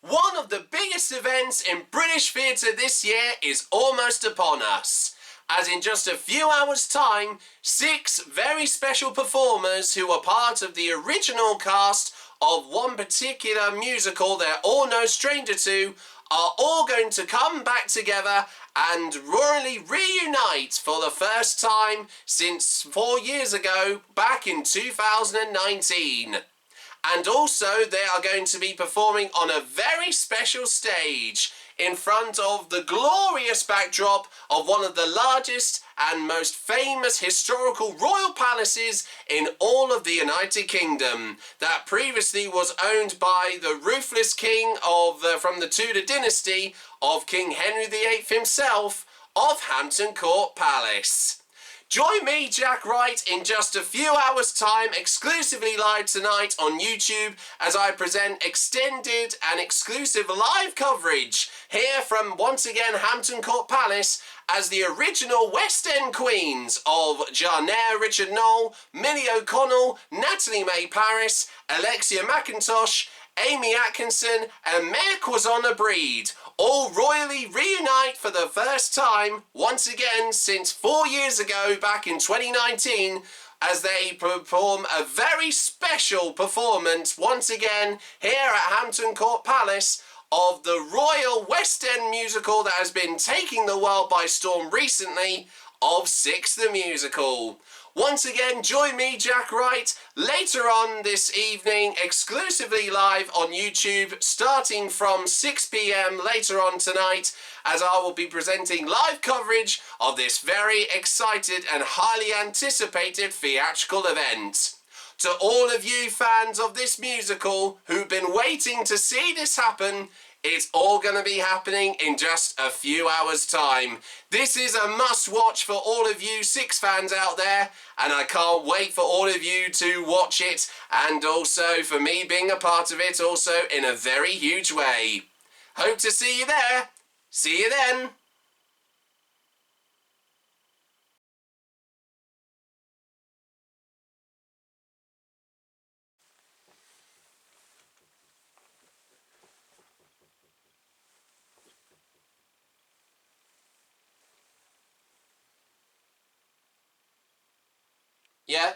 One of the biggest events in British theatre this year is almost upon us, as in just a few hours' time, 6 very special performers who were part of the original cast of one particular musical they're all no stranger to are all going to come back together and royally reunite for the first time since 4 years ago, back in 2019. And also they are going to be performing on a very special stage in front of the glorious backdrop of one of the largest and most famous historical royal palaces in all of the United Kingdom, that previously was owned by the ruthless king of from the Tudor dynasty of King Henry VIII himself, of Hampton Court Palace. Join me, Jack Wright, in just a few hours' time, exclusively live tonight on YouTube, as I present extended and exclusive live coverage here from, once again, Hampton Court Palace, as the original West End queens of Jarnéia, Richard-Noel, Millie O'Connell, Natalie May Paris, Alexia McIntosh, Aimie, Atkinson and Maiya Quansah-Breed all royally reunite for the first time, once again since 4 years ago, back in 2019, as they perform a very special performance once again here at Hampton Court Palace of the Royal West End musical that has been taking the world by storm recently, of Six the Musical. Once again, join me, Jack Wright, later on this evening, exclusively live on YouTube, starting from 6 PM later on tonight, as I will be presenting live coverage of this very excited and highly anticipated theatrical event. To all of you fans of this musical who've been waiting to see this happen, it's all going to be happening in just a few hours' time. This is a must-watch for all of you Six fans out there, and I can't wait for all of you to watch it, and also for me being a part of it also in a very huge way. Hope to see you there. See you then. Yeah?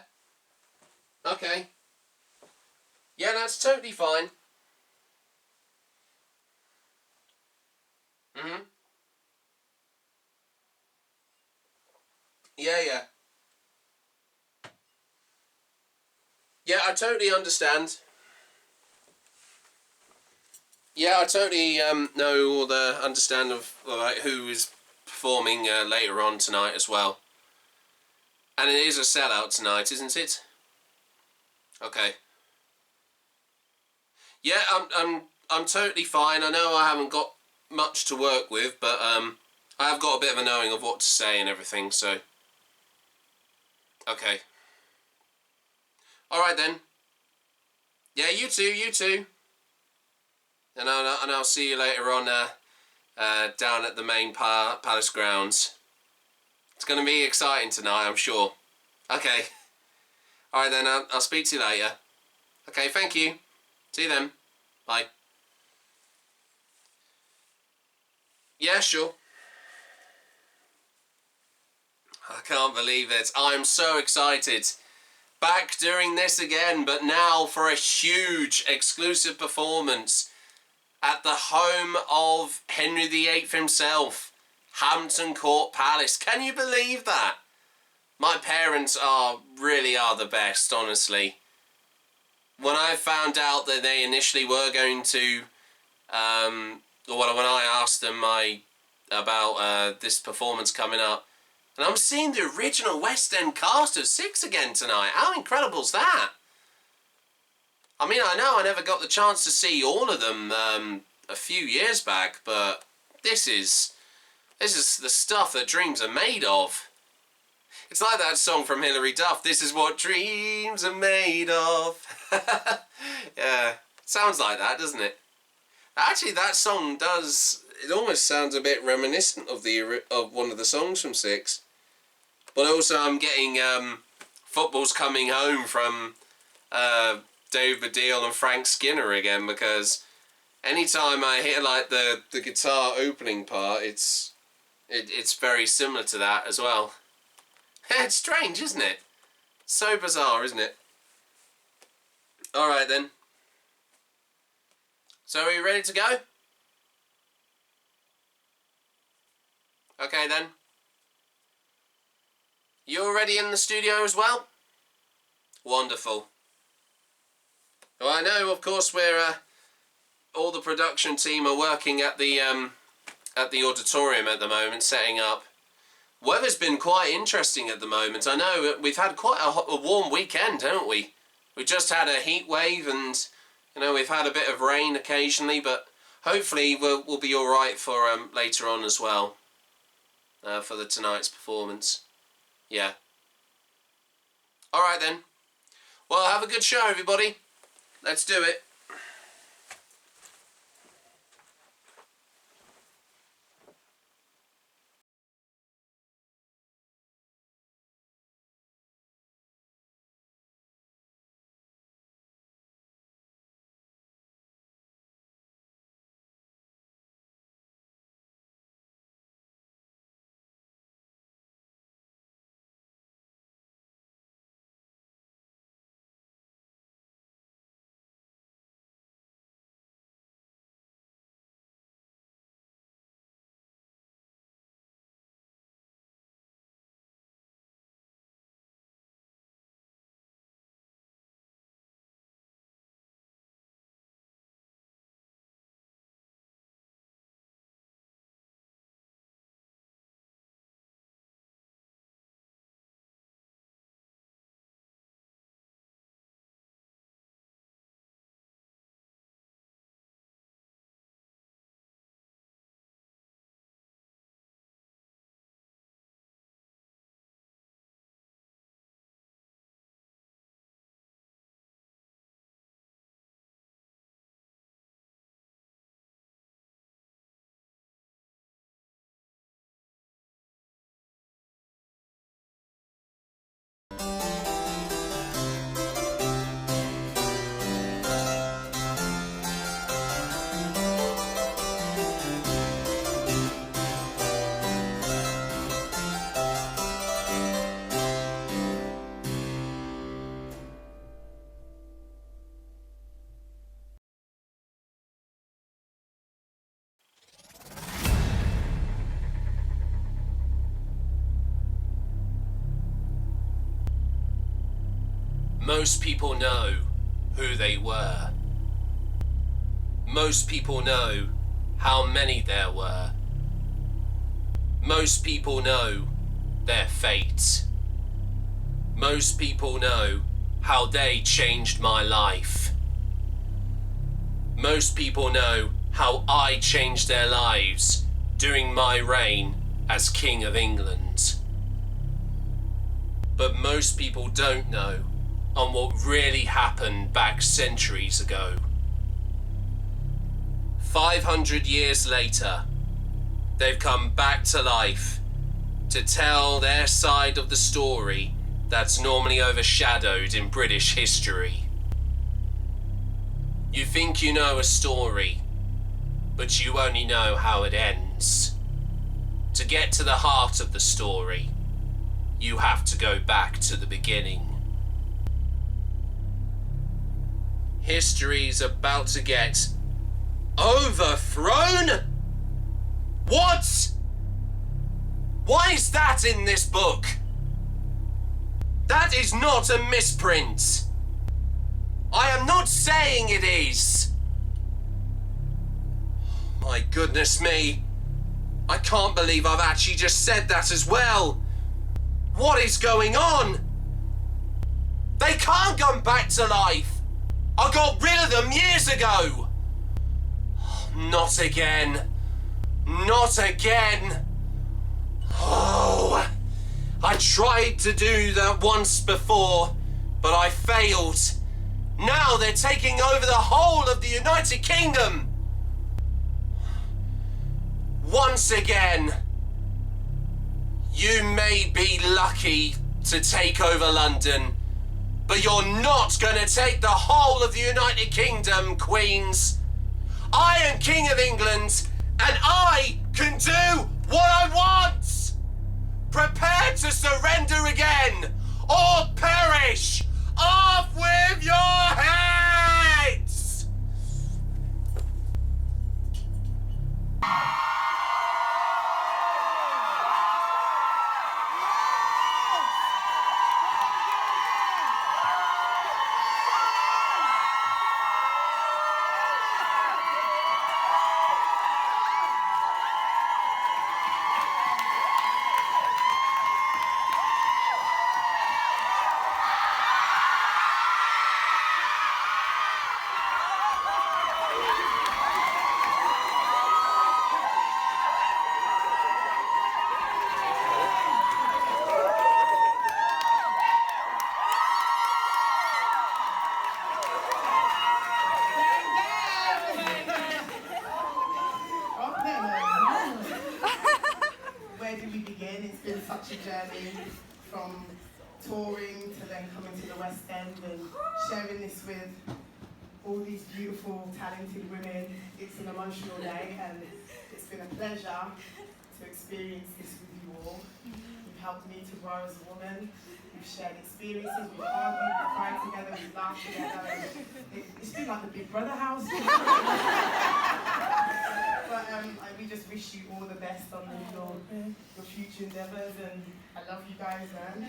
Okay. Yeah, that's totally fine. Yeah. Yeah, I totally understand. Yeah, I totally know all the understand of who is performing later on tonight as well. And it is a sellout tonight, isn't it? Okay. Yeah, I'm totally fine. I know I haven't got much to work with, but I have got a bit of a knowing of what to say and everything, so. Okay. Alright then. Yeah, you too. And I'll see you later on down at the main palace grounds. It's going to be exciting tonight, I'm sure. Okay. Alright then, I'll speak to you later. Okay, thank you. See you then. Bye. Yeah, sure. I can't believe it. I'm so excited. Back doing this again, but now for a huge exclusive performance at the home of Henry VIII himself, Hampton Court Palace. Can you believe that? My parents really are the best, honestly. When I found out that they initially were going to, when I asked them about this performance coming up, and I'm seeing the original West End cast of Six again tonight. How incredible is that? I mean, I know I never got the chance to see all of them a few years back, but this is the stuff that dreams are made of. It's like that song from Hilary Duff, "This is what dreams are made of." Yeah, sounds like that, doesn't it? Actually, that song does. It almost sounds a bit reminiscent of one of the songs from Six. But also, I'm getting Football's Coming Home from Dave Baddiel and Frank Skinner again, because Anytime I hear like the guitar opening part, it's very similar to that as well. It's strange, isn't it? So bizarre, isn't it? Alright then. So are you ready to go? Okay then. You already in the studio as well? Wonderful. Well, I know, of course, we're all the production team are working at the auditorium at the moment, setting up. Weather's been quite interesting at the moment. I know we've had quite a warm weekend, haven't we? We just had a heat wave, and you know we've had a bit of rain occasionally, but hopefully we'll be all right for later on as well. For tonight's performance. Yeah. All right then. Well, have a good show, everybody. Let's do it. Most people know who they were. Most people know how many there were. Most people know their fate. Most people know how they changed my life. Most people know how I changed their lives during my reign as King of England. But most people don't know on what really happened back centuries ago. 500 years later, they've come back to life to tell their side of the story that's normally overshadowed in British history. You think you know a story, but you only know how it ends. To get to the heart of the story, you have to go back to the beginning. History's about to get overthrown? What? Why is that in this book? That is not a misprint. I am not saying it is. My goodness me. I can't believe I've actually just said that as well. What is going on? They can't come back to life. I got rid of them years ago. Not again. Not again. Oh, I tried to do that once before, but I failed. Now they're taking over the whole of the United Kingdom. Once again. You may be lucky to take over London, but you're not going to take the whole of the United Kingdom, Queens. I am King of England, and I can do what I want! Prepare to surrender again, or perish! Off with your heads! Such a journey from touring to then coming to the West End and sharing this with all these beautiful, talented women. It's an emotional day and it's been a pleasure to experience this with you all. You've helped me to grow as a woman. We've shared experiences, we've argued, we've cried together, we've laughed together. And it's been like a big brother house. But we just wish you all the best on your future endeavours, and I love you guys, man.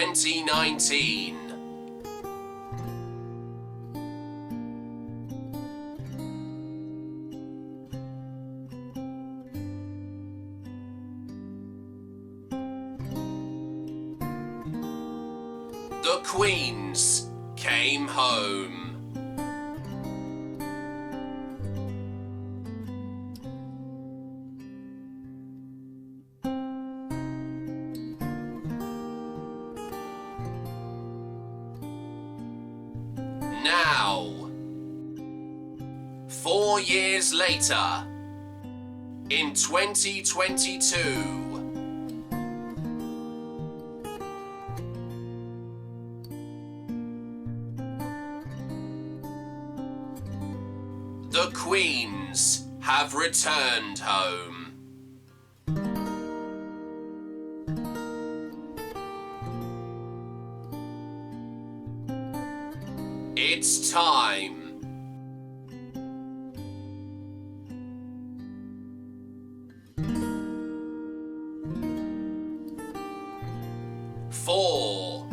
(2019). The Queens came home. Now, 4 years later, in 2022, the Queens have returned home. It's time. For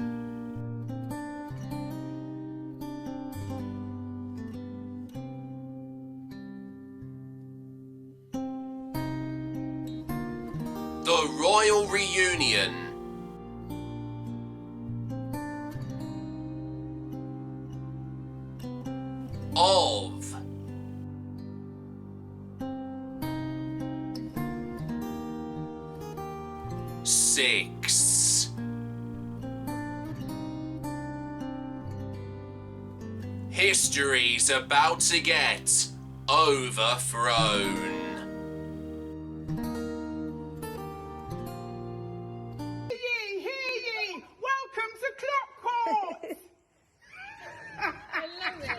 the Royal Reunion. Of six. History's about to get overthrown. Hear ye! Welcome to Clock Court! I love it.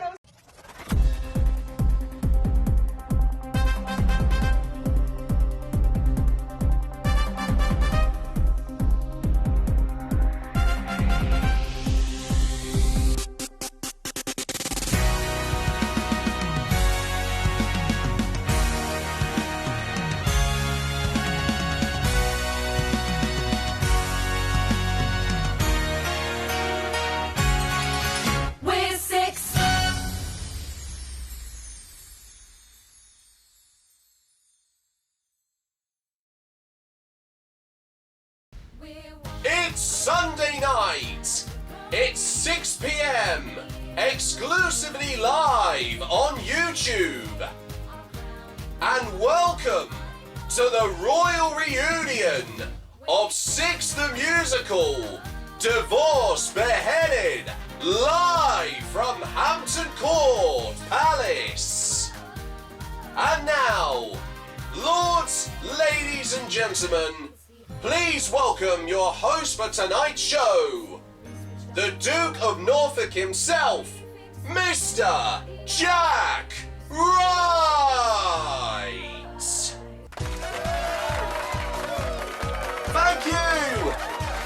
It's Sunday night. It's 6 p.m. exclusively live on YouTube. And welcome to the Royal Reunion of Six the Musical, Divorce Beheaded, live from Hampton Court Palace. And now, lords, ladies and gentlemen, please welcome your host for tonight's show, the Duke of Norfolk himself, Mr. Jack Wright. Thank you!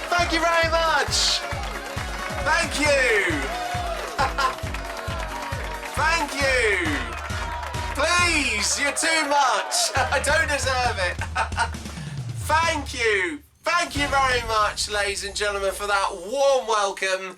Thank you very much! Thank you! Thank you! Please, you're too much! I don't deserve it! Thank you! Thank you very much, ladies and gentlemen, for that warm welcome.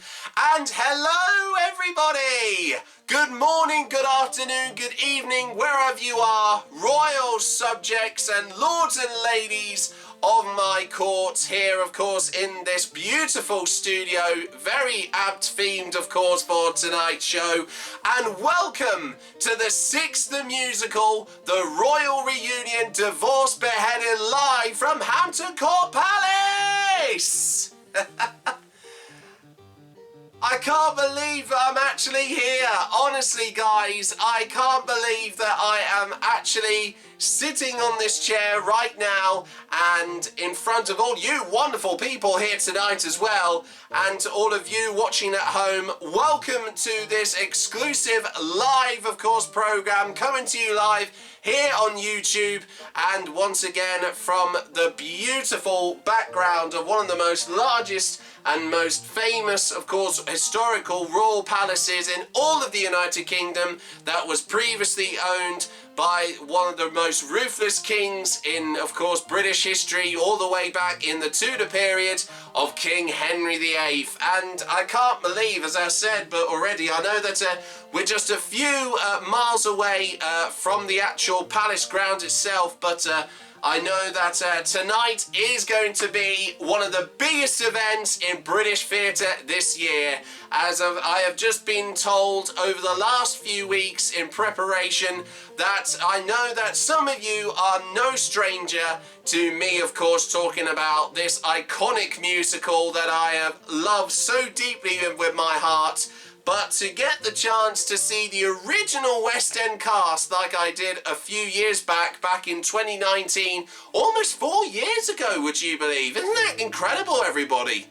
And hello, everybody! Good morning, good afternoon, good evening, wherever you are, royal subjects and lords and ladies of my court here, of course, in this beautiful studio, very apt themed, of course, for tonight's show. And welcome to the Sixth the Musical, the Royal Reunion, Divorce Beheaded, live from Hampton Court Palace! I can't believe I'm actually here. Honestly, guys, I can't believe that I am actually sitting on this chair right now and in front of all you wonderful people here tonight as well, and to all of you watching at home, welcome to this exclusive live, of course, program coming to you live here on YouTube, and once again from the beautiful background of one of the most largest and most famous, of course, historical royal palaces in all of the United Kingdom that was previously owned by one of the most ruthless kings in, of course, British history, all the way back in the Tudor period of King Henry VIII. And I can't believe, as I said, but already I know that we're just a few miles away from the actual palace grounds itself, but I know that tonight is going to be one of the biggest events in British theatre this year, as I have just been told over the last few weeks in preparation that I know that some of you are no stranger to me, of course, talking about this iconic musical that I have loved so deeply with my heart. But to get the chance to see the original West End cast like I did a few years back in 2019, almost 4 years ago, would you believe? Isn't that incredible, everybody?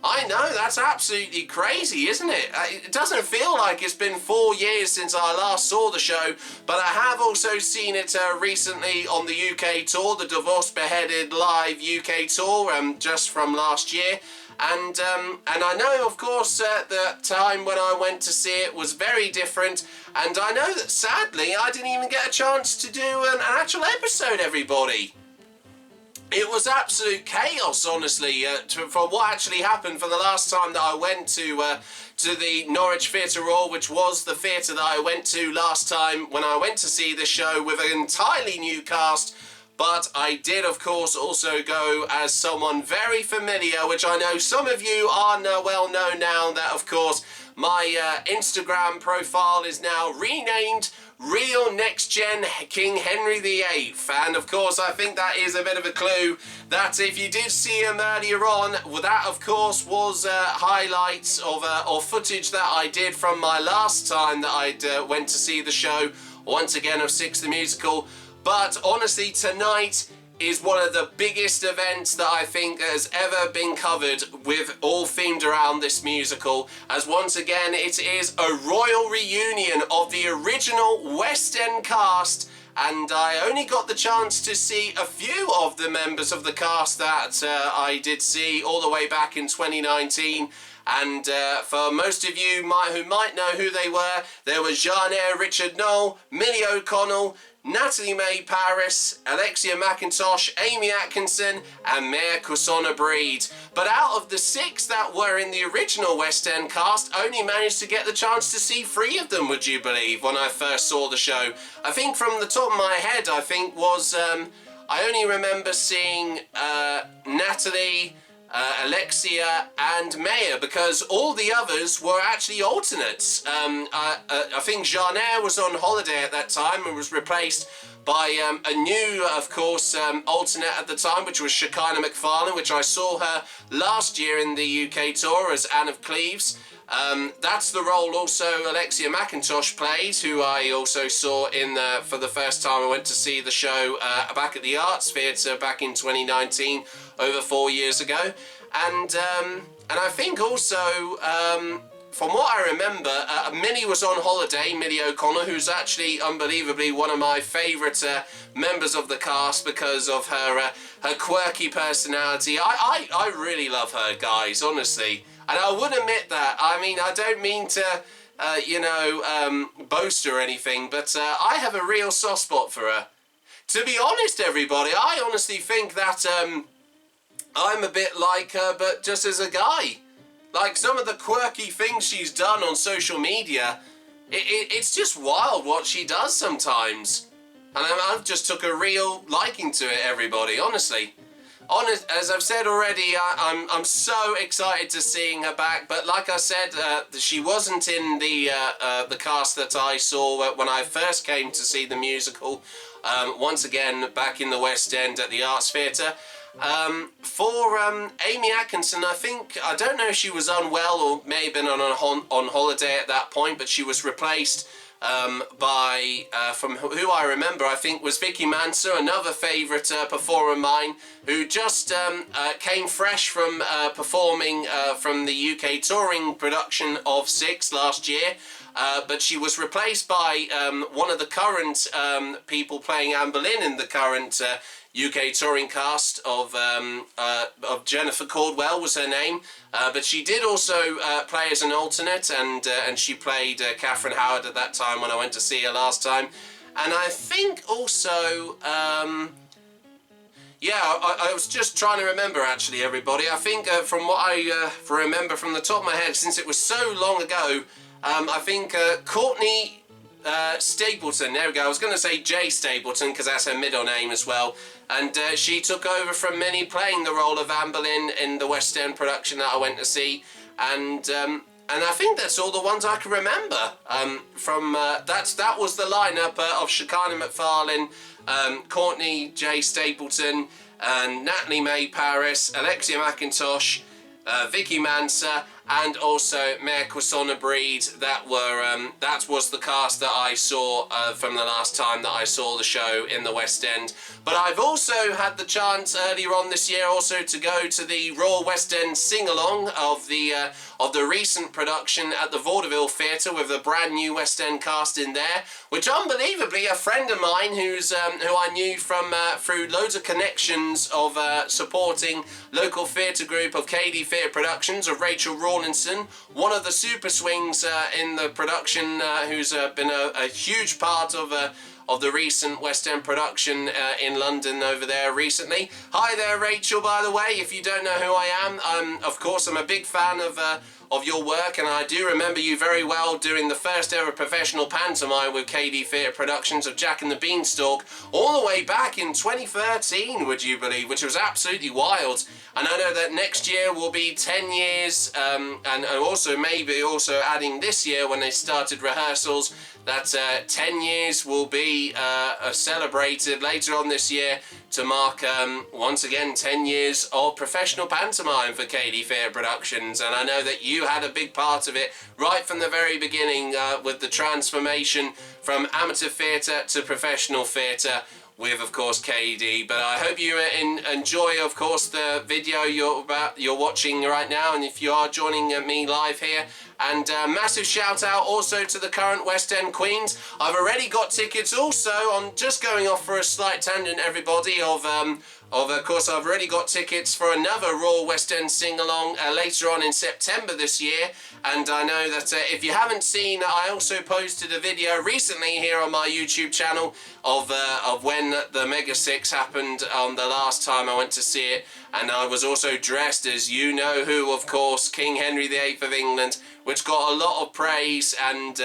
I know, that's absolutely crazy, isn't it? It doesn't feel like it's been 4 years since I last saw the show, but I have also seen it recently on the UK tour, the Divorce Beheaded live UK tour, just from last year. And I know, of course, the time when I went to see it was very different, and I know that sadly I didn't even get a chance to do an actual episode, everybody. It was absolute chaos, honestly, for what actually happened for the last time that I went to the Norwich Theatre Royal, which was the theatre that I went to last time when I went to see the show with an entirely new cast. But I did, of course, also go as someone very familiar, which I know some of you are well known now that, of course, my Instagram profile is now renamed Real Next Gen King Henry VIII. And, of course, I think that is a bit of a clue that if you did see him earlier on, well, that, of course, was highlights of or footage that I did from my last time that I went to see the show, once again, of Six the Musical. But honestly, tonight is one of the biggest events that I think has ever been covered, with all themed around this musical, as once again it is a royal reunion of the original West End cast, and I only got the chance to see a few of the members of the cast that I did see all the way back in 2019. And for most of you who might know who they were, there was Jarnéia, Richard-Noel, Millie O'Connell, Natalie May Paris, Alexia McIntosh, Aimie Atkinson, and Maiya Quansah-Breed. But out of the 6 that were in the original West End cast, I only managed to get the chance to see 3 of them, would you believe, when I first saw the show. I think from the top of my head, I think was, I only remember seeing Natalie, Alexia and Maiya, because all the others were actually alternates. I think Jarnéia was on holiday at that time and was replaced by a new, of course, alternate at the time, which was Shekinah McFarlane, which I saw her last year in the UK tour as Anne of Cleves. That's the role also Alexia McIntosh played, who I also saw in for the first time. I went to see the show back at the Arts Theatre back in 2019, over 4 years ago. And I think also, from what I remember, Millie was on holiday, Millie O'Connell, who's actually unbelievably one of my favourite members of the cast because of her quirky personality. I really love her, guys, honestly. And I would admit that. I mean, I don't mean to, boast or anything, but I have a real soft spot for her. To be honest, everybody, I honestly think that I'm a bit like her, but just as a guy. Like, some of the quirky things she's done on social media, it's just wild what she does sometimes. And I've just took a real liking to it, everybody, honestly. As I've said already, I'm so excited to seeing her back. But like I said, she wasn't in the cast that I saw when I first came to see the musical. Once again, back in the West End at the Arts Theatre. For Aimie Atkinson, I don't know if she was unwell or may have been on holiday at that point, but she was replaced by, from who I remember, I think was Vicky Manser, another favourite performer of mine, who just came fresh from performing from the UK touring production of Six last year. But she was replaced by one of the current people playing Anne Boleyn in the current UK touring cast of Jennifer Caldwell was her name, but she did also play as an alternate, and she played Catherine Howard at that time when I went to see her last time. And I think also, yeah, I was just trying to remember actually, everybody. I think from what I remember from the top of my head, since it was so long ago, I think Courtney Stapleton, there we go, I was going to say Jay Stapleton because that's her middle name as well, and she took over from Millie playing the role of Anne Boleyn in the West End production that I went to see, and I think that's all the ones I can remember from that was the lineup of Shekinah McFarlane, Courtney J Stapleton, and Natalie May Paris, Alexia McIntosh, Vicky Manser, and also Quansah-Breed. That was the cast that I saw from the last time that I saw the show in the West End. But I've also had the chance earlier on this year also to go to the Royal West End sing-along of the recent production at the Vaudeville Theatre with a brand new West End cast in there, which unbelievably a friend of mine who I knew from through loads of connections of supporting local theatre group of KD Theatre Productions of Rachel Rawlinson, one of the super swings in the production, who's been a huge part of the recent West End production in London over there recently. Hi there, Rachel, by the way, if you don't know who I am. Of course, I'm a big fan of your work, and I do remember you very well doing the first ever professional pantomime with KD Theatre Productions of Jack and the Beanstalk, all the way back in 2013, would you believe, which was absolutely wild. And I know that next year will be 10 years, and also maybe also adding this year when they started rehearsals, that 10 years will be celebrated later on this year to mark, once again, 10 years of professional pantomime for KD Theatre Productions. And I know that you had a big part of it right from the very beginning with the transformation from amateur theatre to professional theatre with, of course, KD. But I hope you enjoy, of course, the video you're watching right now, and if you are joining me live here. And massive shout out also to the current West End Queens. I've already got tickets also, on just going off for a slight tangent, everybody, of course, I've already got tickets for another Royal West End sing-along later on in September this year. And I know that if you haven't seen, I also posted a video recently here on my YouTube channel of when the Mega 6 happened the last time I went to see it. And I was also dressed as you-know-who, of course, King Henry VIII of England, which got a lot of praise, and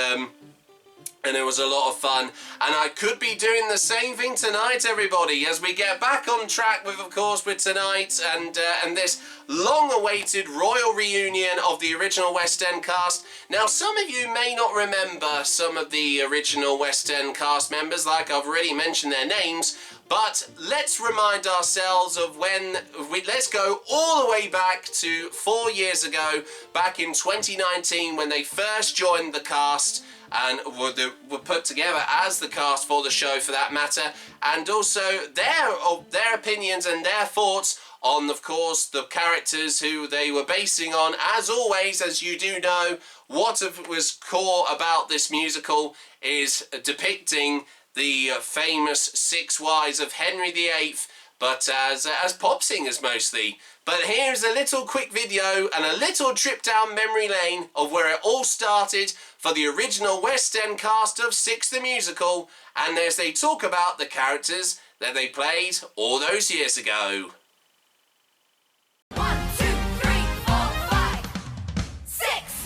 and it was a lot of fun, and I could be doing the same thing tonight, everybody, as we get back on track with, of course, with tonight and this long-awaited royal reunion of the original West End cast. Now, some of you may not remember some of the original West End cast members, like I've already mentioned their names, but let's remind ourselves of let's go all the way back to 4 years ago, back in 2019, when they first joined the cast and were put together as the cast for the show, for that matter, and also their opinions and their thoughts on, of course, the characters who they were basing on. As always, as you do know, what was core about this musical is depicting the famous 6 wives of Henry VIII, but as pop singers mostly. But here's a little quick video and a little trip down memory lane of where it all started for the original West End cast of Six the Musical, and as they talk about the characters that they played all those years ago. 1, 2, 3, 4, 5, 6.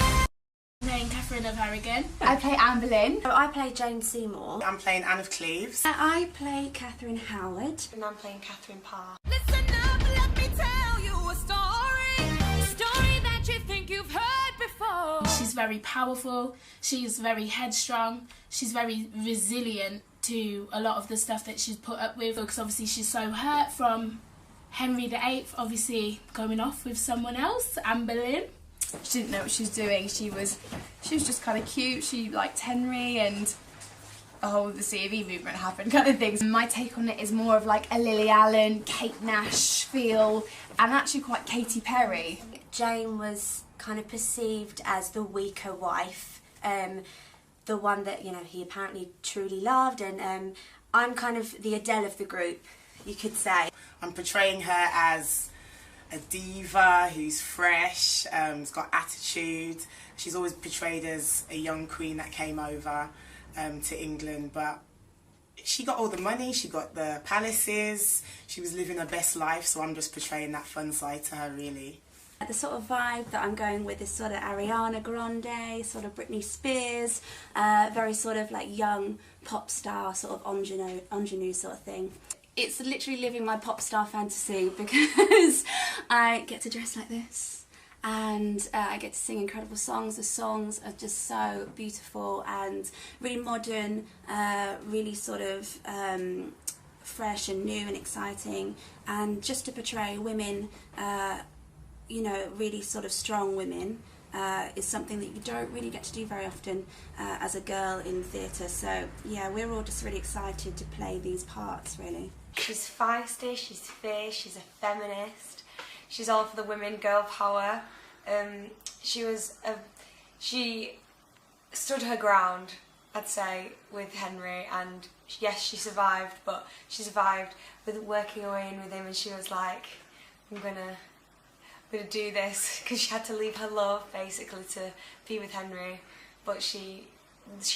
Playing Catherine of Aragon. I play Anne Boleyn. I play Jane Seymour. I'm playing Anne of Cleves. I play Catherine Howard. And I'm playing Catherine Parr. Listen up, let me tell you a story that you think you've heard before. She's very powerful, she's very headstrong, she's very resilient to a lot of the stuff that she's put up with, because obviously she's so hurt from Henry VIII obviously going off with someone else, Anne Boleyn. She didn't know what she was doing. She was just kind of cute. She liked Henry, and the whole the C of E movement happened, kind of things. My take on it is more of like a Lily Allen, Kate Nash feel, and actually quite Katy Perry. Jane was kind of perceived as the weaker wife, the one that, you know, he apparently truly loved, and I'm kind of the Adele of the group, you could say. I'm portraying her as a diva who's fresh, has got attitude. She's always portrayed as a young queen that came over to England, but she got all the money, she got the palaces, she was living her best life, so I'm just portraying that fun side to her, really. The sort of vibe that I'm going with is sort of Ariana Grande, sort of Britney Spears, very sort of like young pop star, sort of ingenue sort of thing. It's literally living my pop star fantasy because I get to dress like this and I get to sing incredible songs. The songs are just so beautiful and really modern, really sort of fresh and new and exciting, and just to portray women, you know, really sort of strong women, is something that you don't really get to do very often as a girl in theatre. So yeah, we're all just really excited to play these parts, really. She's feisty, she's fierce, she's a feminist, she's all for the women, girl power. She stood her ground, I'd say, with Henry, and yes, she survived, but she survived with working away in with him, and she was like, I'm gonna do this, because she had to leave her love basically to be with Henry, but she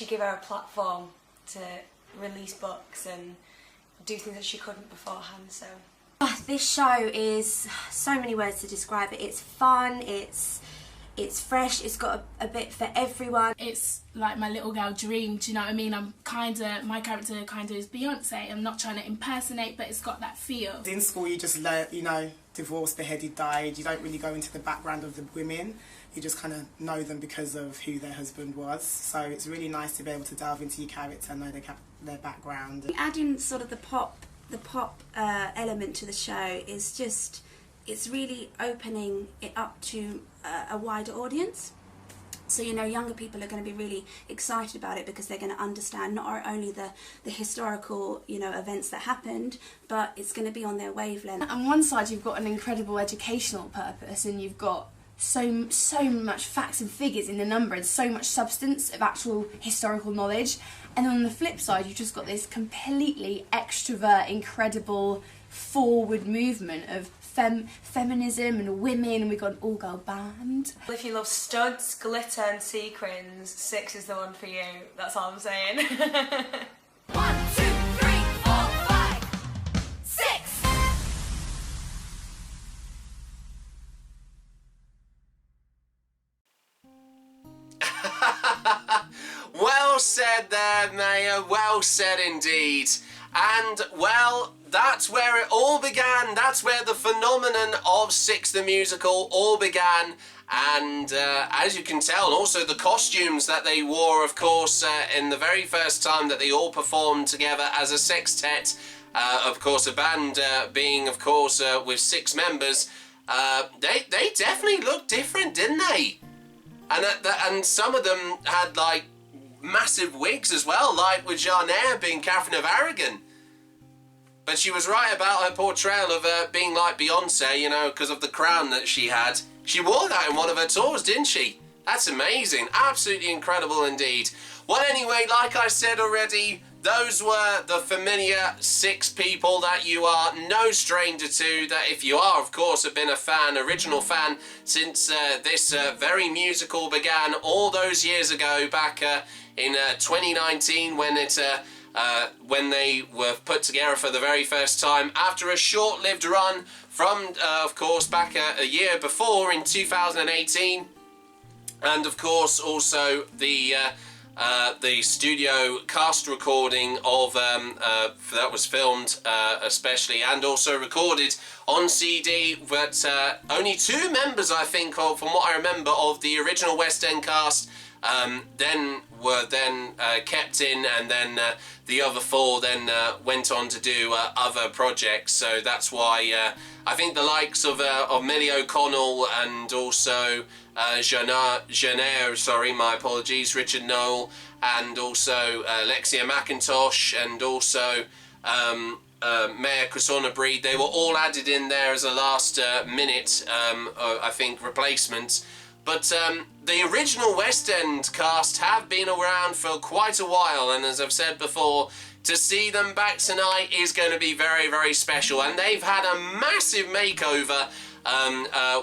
gave her a platform to release books and do things that she couldn't beforehand. So this show is so many words to describe it. It's fun, it's fresh, it's got a bit for everyone. It's like my little girl dream, do you know what I mean? My character kinda is Beyonce. I'm not trying to impersonate, but it's got that feel. In school you just learn, you know, divorced, beheaded, died. You don't really go into the background of the women. You just kind of know them because of who their husband was. So it's really nice to be able to delve into your character and know their background. Adding sort of the pop element to the show is just, it's really opening it up to a wider audience. So, you know, younger people are going to be really excited about it because they're going to understand not only the historical, you know, events that happened, but it's going to be on their wavelength. On one side you've got an incredible educational purpose, and you've got so much facts and figures in the number and so much substance of actual historical knowledge, and on the flip side you've just got this completely extrovert, incredible forward movement of feminism and women, and we've got an all-girl band. If you love studs, glitter and sequins, Six is the one for you. That's all I'm saying. 1, 2, 3, 4, 5, 6. Well, Well said there, Maiya. Well said indeed. And, well, that's where it all began. That's where the phenomenon of Six the Musical all began. And as you can tell, also the costumes that they wore, of course, in the very first time that they all performed together as a sextet, of course, a band being, of course, with 6 members, they definitely looked different, didn't they? And some of them had, like, massive wigs as well, like with Jarnéia being Catherine of Aragon. But she was right about her portrayal of being like Beyonce, you know, because of the crown that she had. She wore that in one of her tours, didn't she? That's amazing. Absolutely incredible indeed. Well, anyway, like I said already, those were the familiar 6 people that you are no stranger to, that if you are, of course, have been a fan, original fan, since this very musical began all those years ago, back in 2019, when they were put together for the very first time, after a short-lived run from, of course, back a year before in 2018, and of course also the studio cast recording of that was filmed especially, and also recorded on CD, but only 2 members, I think, of, from what I remember, of the original West End cast then were kept in, and then the other 4 then went on to do other projects. So that's why I think the likes of Millie O'Connell and also Jarnéia, sorry, my apologies, Richard-Noel, and also Alexia McIntosh, and also Maiya Quansah-Breed, they were all added in there as a last minute, I think, replacement. But the original West End cast have been around for quite a while, and as I've said before, to see them back tonight is going to be very, very special. And they've had a massive makeover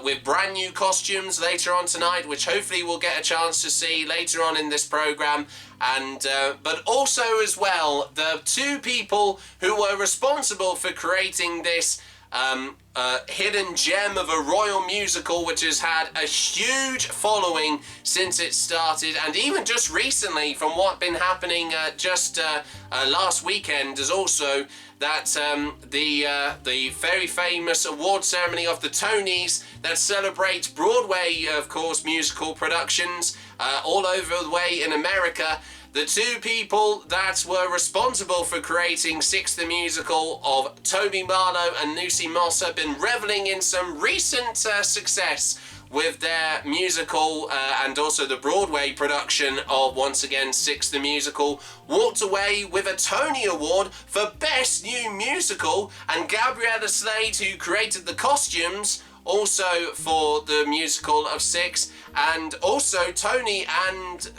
with brand new costumes later on tonight, which hopefully we'll get a chance to see later on in this programme. And but also as well, the 2 people who were responsible for creating this hidden gem of a royal musical, which has had a huge following since it started, and even just recently, from what's been happening just last weekend, is also that the very famous award ceremony of the Tonys that celebrates Broadway, of course, musical productions all over the way in America. The 2 people that were responsible for creating Six the Musical of Toby Marlowe and Lucy Moss have been revelling in some recent success with their musical and also the Broadway production of, once again, Six the Musical. Walked away with a Tony Award for Best New Musical, and Gabriella Slade, who created the costumes, also for the musical of Six, and also Tony and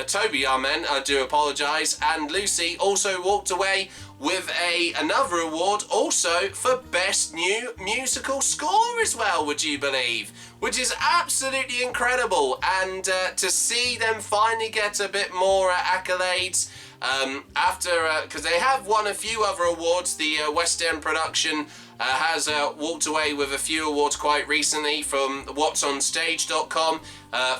Toby, I do apologise, and Lucy also walked away with another award also for Best New Musical Score as well, would you believe? Which is absolutely incredible, and to see them finally get a bit more accolades after, because they have won a few other awards. The West End production has walked away with a few awards quite recently from whatsonstage.com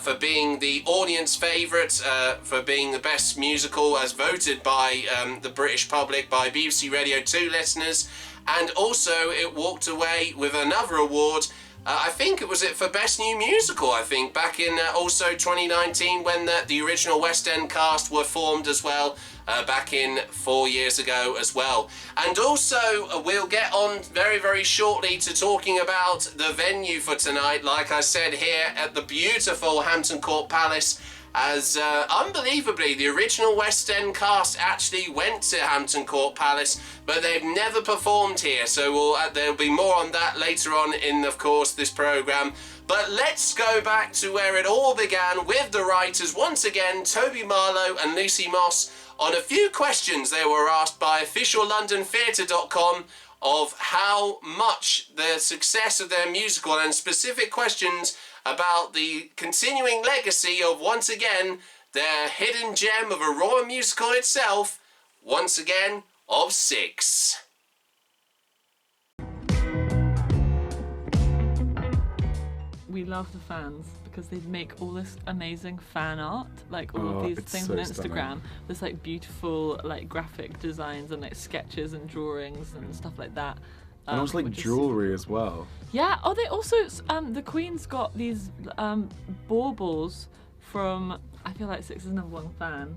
for being the audience favourite, for being the best musical as voted by the British public, by BBC Radio 2 listeners, and also it walked away with another award. I think it was for Best New Musical, I think, back in also 2019, when the original West End cast were formed as well, back in 4 years ago as well. And also, we'll get on very, very shortly to talking about the venue for tonight, like I said, here at the beautiful Hampton Court Palace, as unbelievably the original West End cast actually went to Hampton Court Palace, but they've never performed here, so there'll be more on that later on in, of course, this programme. But let's go back to where it all began with the writers, once again, Toby Marlowe and Lucy Moss, on a few questions they were asked by officiallondontheatre.com of how much the success of their musical, and specific questions about the continuing legacy of, once again, their hidden gem of a royal musical itself, once again, of Six. we love the fans because they make all this amazing fan art, like all of these things on Instagram. There's like beautiful like graphic designs and like sketches and drawings and stuff like that. And also like jewellery as well. Yeah. Oh, they also the Queen's got these baubles from, I feel like Six's #1 fan.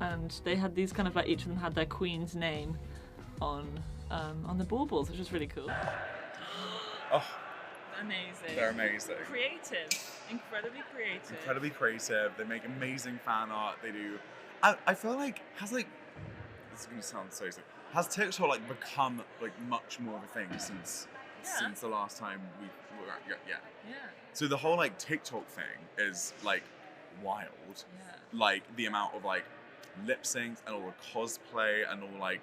And they had these kind of like, each of them had their Queen's name on the baubles, which is really cool. Oh, amazing. They're amazing. Creative, incredibly creative. Incredibly creative. They make amazing fan art. They do. I feel like this is gonna sound so sick. Has TikTok like become like much more of a thing since the last time we were yeah. So the whole like TikTok thing is like wild. Yeah. Like the amount of like lip syncs and all the cosplay and all like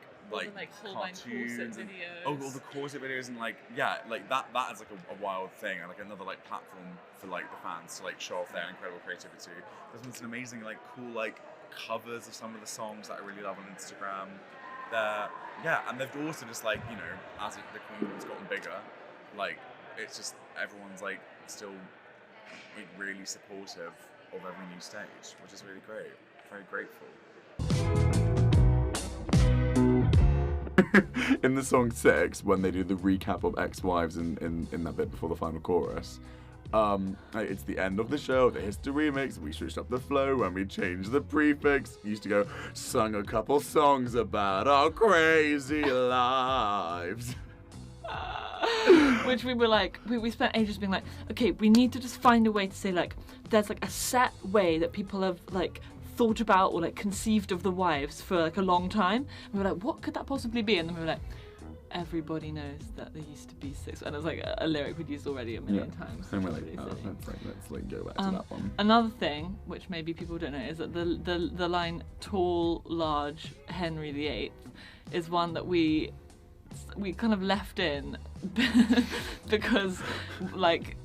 cartoons and all the corset videos and like that is like a wild thing and like another like platform for like the fans to like show off their incredible creativity. There's been some amazing like cool like covers of some of the songs that I really love on Instagram. And they've also just like, you know, as the Queen's gotten bigger, like it's just everyone's like still like really supportive of every new stage, which is really great. Very grateful. In the song 6, when they do the recap of ex-wives in that bit before the final chorus, it's the end of the show, the history mix, we switched up the flow and we changed the prefix. Used to go, sung a couple songs about our crazy lives. Which we were like, we spent ages being like, okay, we need to just find a way to say like, there's like a set way that people have like thought about or like conceived of the wives for like a long time. And we were like, what could that possibly be? And then we were like, everybody knows that there used to be 6, and it was like a lyric we'd used already a million times. And we're like, let's like go back to that one. Another thing, which maybe people don't know, is that the line "tall, large Henry VIII" is one that we kind of left in because like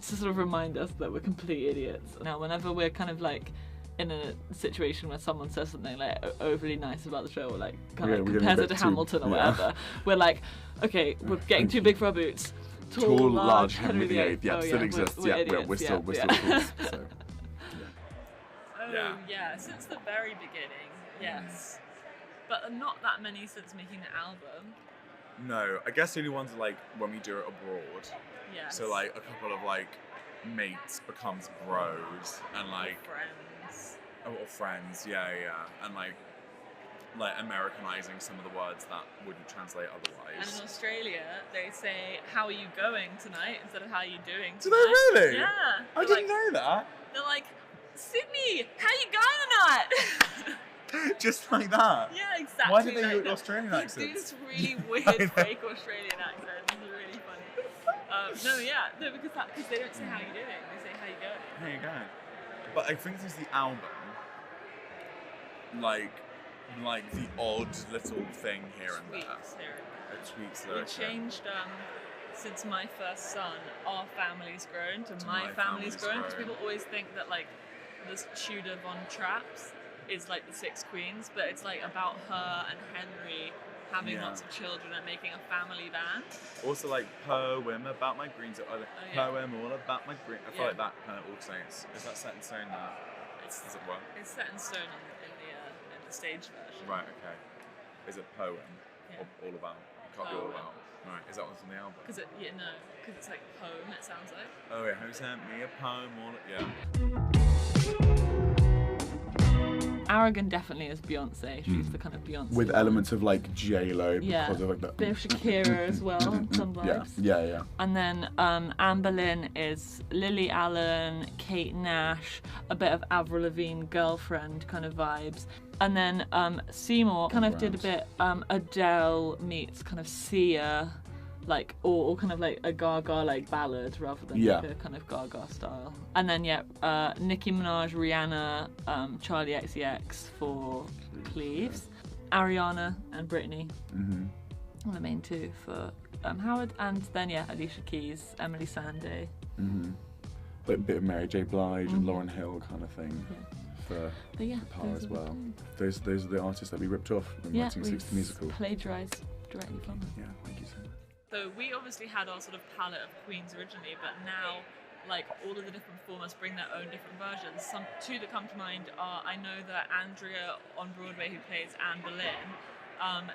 to sort of remind us that we're complete idiots. Now, whenever we're kind of like in a situation where someone says something like overly nice about the show or like kind of compares it to Hamilton or whatever, we're like, okay, we're getting too big for our boots. Tall, large Henry VIII. Yeah, still exists. We're idiots. We're still fools. So. Yeah, since the very beginning, yes. But not that many since making the album. No, I guess the only ones are like when we do it abroad. Yeah. So like a couple of like mates becomes bros and like friends. Or friends, yeah, and like Americanizing some of the words that wouldn't translate otherwise. And in Australia, they say, "How are you going tonight?" instead of "How are you doing tonight?" Do they really? Yeah. I didn't know that. They're like, "Sydney, how you going tonight?" Just like that. Yeah, exactly. Why did they like do an Australian accent? They do this really weird fake Australian accent. It's really funny. No, because they don't say "How you doing," they say "How you going." How you going? But I think this is the album. Like the odd little thing here and there. It tweaks lyrics. We changed since my first son, our family's grown to my family's grown, because people always think that like this Tudor Von Traps is like the 6 queens, but it's like about her and Henry having lots of children and making a family band. Also like poem about my greens, or poem all about my greens. I feel like that kind of alternates. Is that set in stone now? Is it what? It's set in stone in the stage version. Right, okay. Is it poem? Or all about? It can't be all about. Right, is that what's on the album? Because it's like poem, it sounds like. Oh yeah, who sent me a poem? Aragon definitely is Beyonce. She's the kind of Beyonce. With elements of like J-Lo because of like that. Bit of Shakira as well, some vibes. Yeah. And then Amber Lynn is Lily Allen, Kate Nash, a bit of Avril Lavigne girlfriend kind of vibes. And then Seymour kind of did a bit Adele meets kind of Sia, like or kind of like a Gaga like ballad rather than like a kind of Gaga style. And then Nicki Minaj, Rihanna, Charlie XCX for Cleaves, Ariana and Britney, the main 2 for Howard, and then Alicia Keys, Emily Sandé. Like a bit of Mary J. Blige and Lauryn Hill kind of thing. For Power as well. Those are the artists that we ripped off when writing 60 Musical. Plagiarised directly from them. Yeah, thank you so much. So we obviously had our sort of palette of queens originally, but now like all of the different performers bring their own different versions. Two that come to mind are, I know that Andrea on Broadway, who plays Anne Boleyn,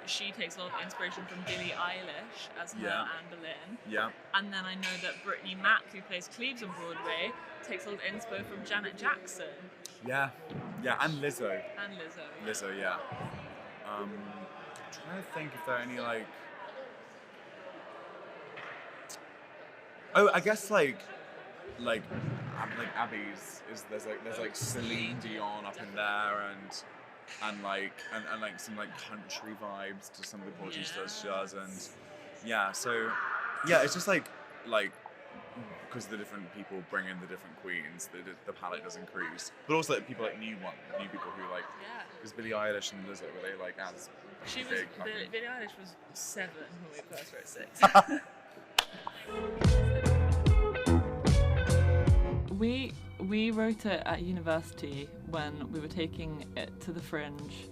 she takes a lot of inspiration from Billie Eilish as her Anne Boleyn. Yeah. And then I know that Brittany Mack, who plays Cleves on Broadway, takes a lot of inspo from Janet Jackson. Yeah, and Lizzo. And Lizzo. Lizzo, yeah. I'm trying to think if there are any like. Oh, I guess like Abby's is there's like Celine Dion up in there and like some like country vibes to some of the qualities she does and so it's just like because the different people bring in the different queens, the palette does increase, but also like people like new people who like because Billie Eilish and Lizzo were they like as Billie Eilish was 7 when we first wrote 6. We wrote it at university when we were taking it to the Fringe,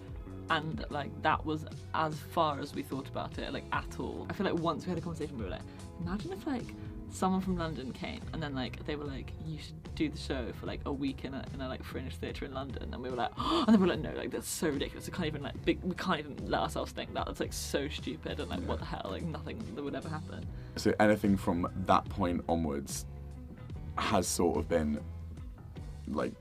and like that was as far as we thought about it, like at all. I feel like once we had a conversation, we were like, imagine if like someone from London came and then like they were like, you should do the show for like a week in a like Fringe theatre in London, and we were like, oh, and then we were like, no, like that's so ridiculous. We can't even let ourselves think that. That's like so stupid and like what the hell, like nothing that would ever happen. So anything from that point onwards has sort of been like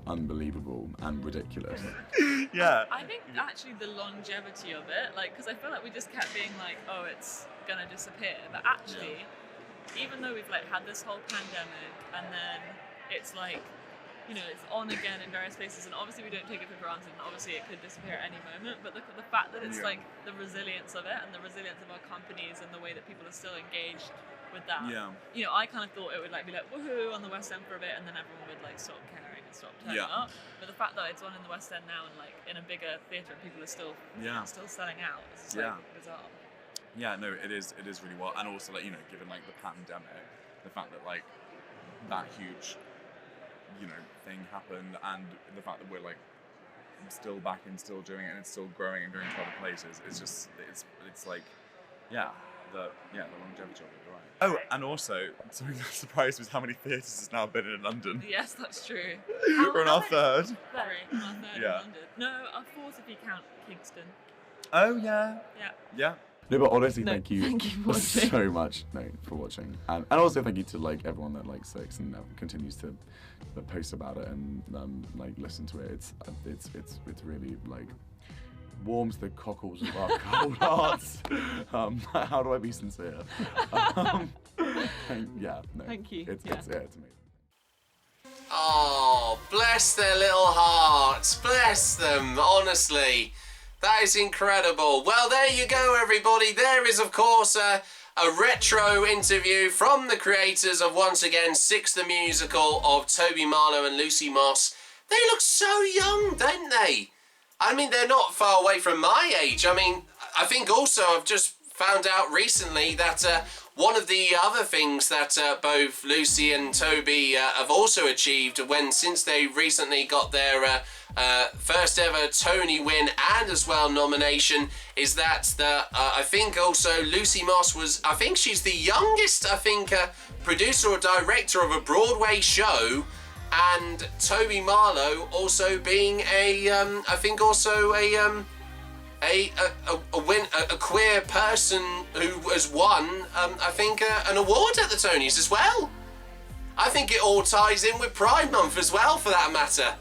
unbelievable and ridiculous. I think actually the longevity of it, like, because I feel like we just kept being like, oh, it's gonna disappear, but actually, even though we've like had this whole pandemic and then it's like, you know, it's on again in various places, and obviously we don't take it for granted, and obviously it could disappear at any moment, but the fact that it's like the resilience of it and the resilience of our companies and the way that people are still engaged with that. You know, I kind of thought it would like be like woohoo on the West End for a bit, and then everyone would like stop caring and stop turning up. But the fact that it's on in the West End now and like in a bigger theatre and people are still selling out, it's just like bizarre. Yeah, no, it is really well, and also like, you know, given like the pandemic, the fact that like that huge, you know, thing happened, and the fact that we're like still back and still doing it and it's still growing and going to other places, it's just it's like the longevity of it, right? Oh, and also something that surprised me is how many theatres has now been in London. Yes, that's true. We're on our third. Sorry, on our third in London. No, our fourth if you count Kingston. Oh yeah. Yeah. No, but honestly, thank you for watching. so much for watching, and also thank you to like everyone that likes Six and continues to post about it and like listen to it. It's really like warms the cockles of our cold hearts. How do I be sincere? Thank you. It's amazing. Oh, bless their little hearts. Bless them, honestly. That is incredible. Well, there you go, everybody. There is, of course, a retro interview from the creators of, once again, Six the Musical, of Toby Marlow and Lucy Moss. They look so young, don't they? I mean, they're not far away from my age. I mean, I think also I've just found out recently that one of the other things that both Lucy and Toby have also achieved since they recently got their first ever Tony win and as well nomination is that I think also Lucy Moss I think she's the youngest, producer or director of a Broadway show, and Toby Marlow also being a queer person who has won, an award at the Tonys as well. I think it all ties in with Pride Month as well, for that matter.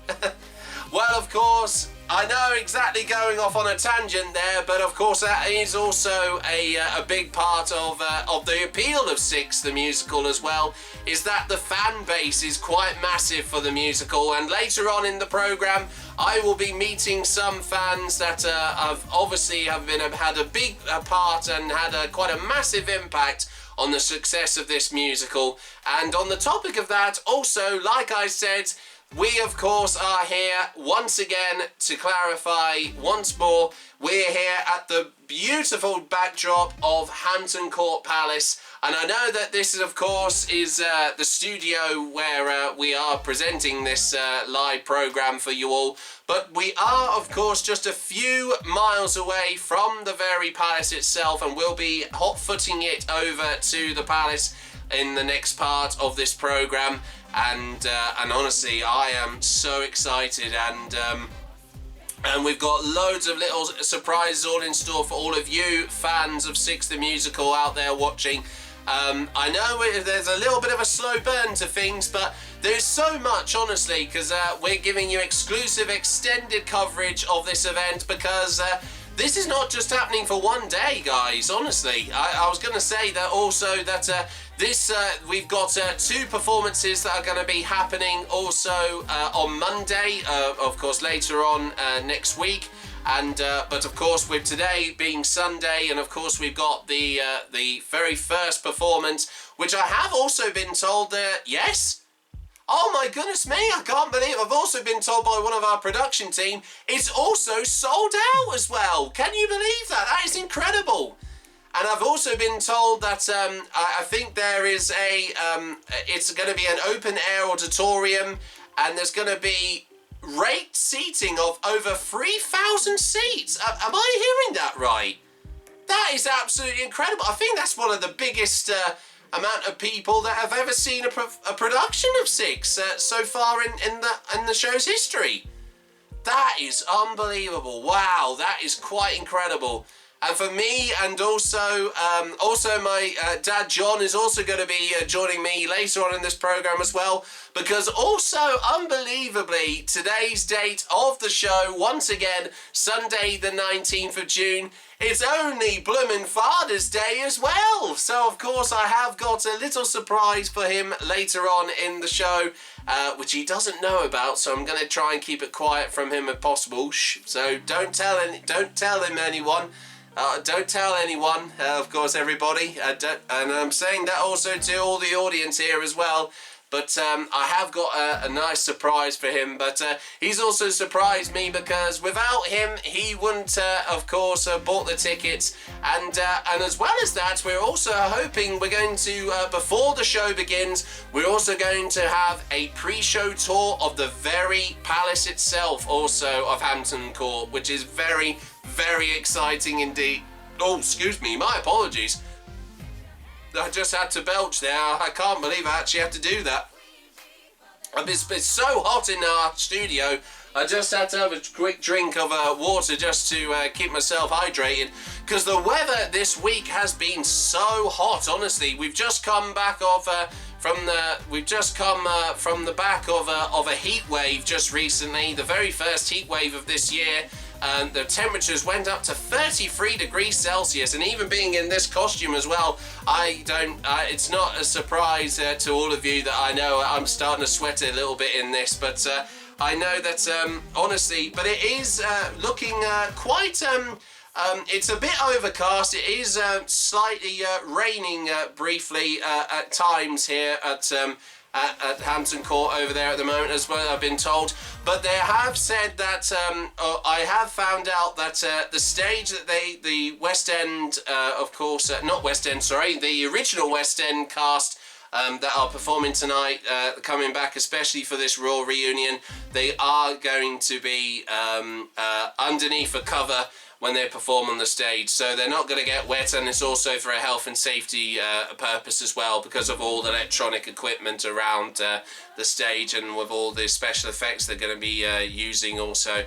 Well, of course, I know exactly going off on a tangent there, but of course that is also a big part of the appeal of Six the Musical as well, is that the fan base is quite massive for the musical, and later on in the programme I will be meeting some fans that had a big part and had quite a massive impact on the success of this musical. And on the topic of that, also, like I said, we of course are here once again to clarify once more, we're here at the beautiful backdrop of Hampton Court Palace, and I know that this is, of course, is the studio where we are presenting this live program for you all, but we are, of course, just a few miles away from the very palace itself, and we'll be hot-footing it over to the palace in the next part of this program. And honestly, I am so excited, and we've got loads of little surprises all in store for all of you fans of Six the Musical out there watching. I know there's a little bit of a slow burn to things, but there's so much, honestly, because we're giving you exclusive extended coverage of this event, because this is not just happening for one day, guys, honestly. I was going to say that also that we've got two performances that are going to be happening also on Monday, of course later on next week, and but of course with today being Sunday, and of course we've got the very first performance, which I have also been told that, yes, oh my goodness me, I can't believe I've also been told by one of our production team it's also sold out as well. Can you believe that? That is incredible. And I've also been told that I think there is it's going to be an open air auditorium, and there's going to be rate seating of over 3,000 seats. Am I hearing that right? That is absolutely incredible. I think that's one of the biggest amount of people that have ever seen a production of Six so far in the show's history. That is unbelievable. Wow, that is quite incredible. And for me, and also my dad John is also going to be joining me later on in this program as well, because also unbelievably today's date of the show, once again Sunday the 19th of June, it's only bloomin' Father's Day as well. So of course I have got a little surprise for him later on in the show, which he doesn't know about, so I'm going to try and keep it quiet from him if possible. Shh. So don't tell him anyone. Don't tell anyone, of course, everybody. And I'm saying that also to all the audience here as well. But I have got a nice surprise for him. But he's also surprised me, because without him, he wouldn't, of course, have bought the tickets. And as well as that, we're also hoping we're going to, before the show begins, we're also going to have a pre-show tour of the very palace itself, also of Hampton Court, which is very, very exciting indeed. Oh, excuse me, my apologies. I just had to belch there. I can't believe I actually had to do that. It's so hot in our studio. I just had to have a quick drink of water just to keep myself hydrated, because the weather this week has been so hot. Honestly, we've just come back from the back of a heat wave just recently, the very first heat wave of this year. The temperatures went up to 33 degrees Celsius, and even being in this costume as well, it's not a surprise to all of you that I know I'm starting to sweat a little bit in this, but I know that honestly, but it is looking quite, it's a bit overcast. It is slightly raining briefly at times here at Hampton Court over there at the moment as well, I've been told. But they have said that, I have found out that the stage that the West End, of course, not West End, sorry, the original West End cast that are performing tonight, coming back especially for this Royal Reunion, they are going to be underneath a cover when they perform on the stage, so they're not going to get wet, and it's also for a health and safety purpose as well, because of all the electronic equipment around the stage, and with all the special effects they're going to be using also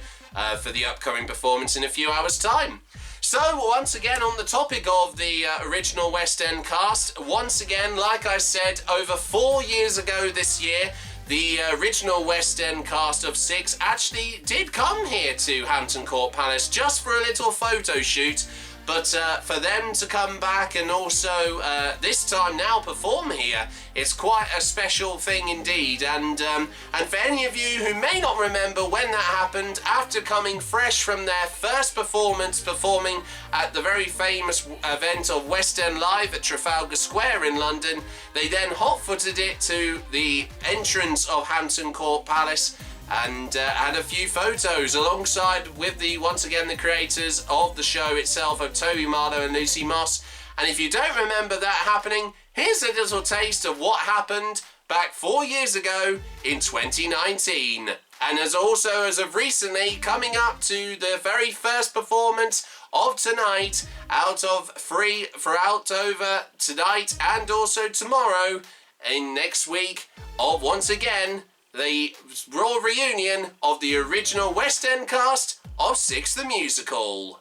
for the upcoming performance in a few hours' time. So once again, on the topic of the original West End cast, once again, like I said, over 4 years ago this year, the original West End cast of Six actually did come here to Hampton Court Palace just for a little photo shoot, but for them to come back and also this time now perform here, it's quite a special thing indeed. And for any of you who may not remember when that happened, after coming fresh from their first performance, performing at the very famous event of West End Live at Trafalgar Square in London, they then hot-footed it to the entrance of Hampton Court Palace, and had a few photos alongside with once again the creators of the show itself, of Toby Marlow and Lucy Moss. And if you don't remember that happening, here's a little taste of what happened back 4 years ago in 2019. And as of recently, coming up to the very first performance of tonight, out of free throughout over tonight and also tomorrow, in next week, of once again the Royal Reunion of the original West End cast of Six the Musical.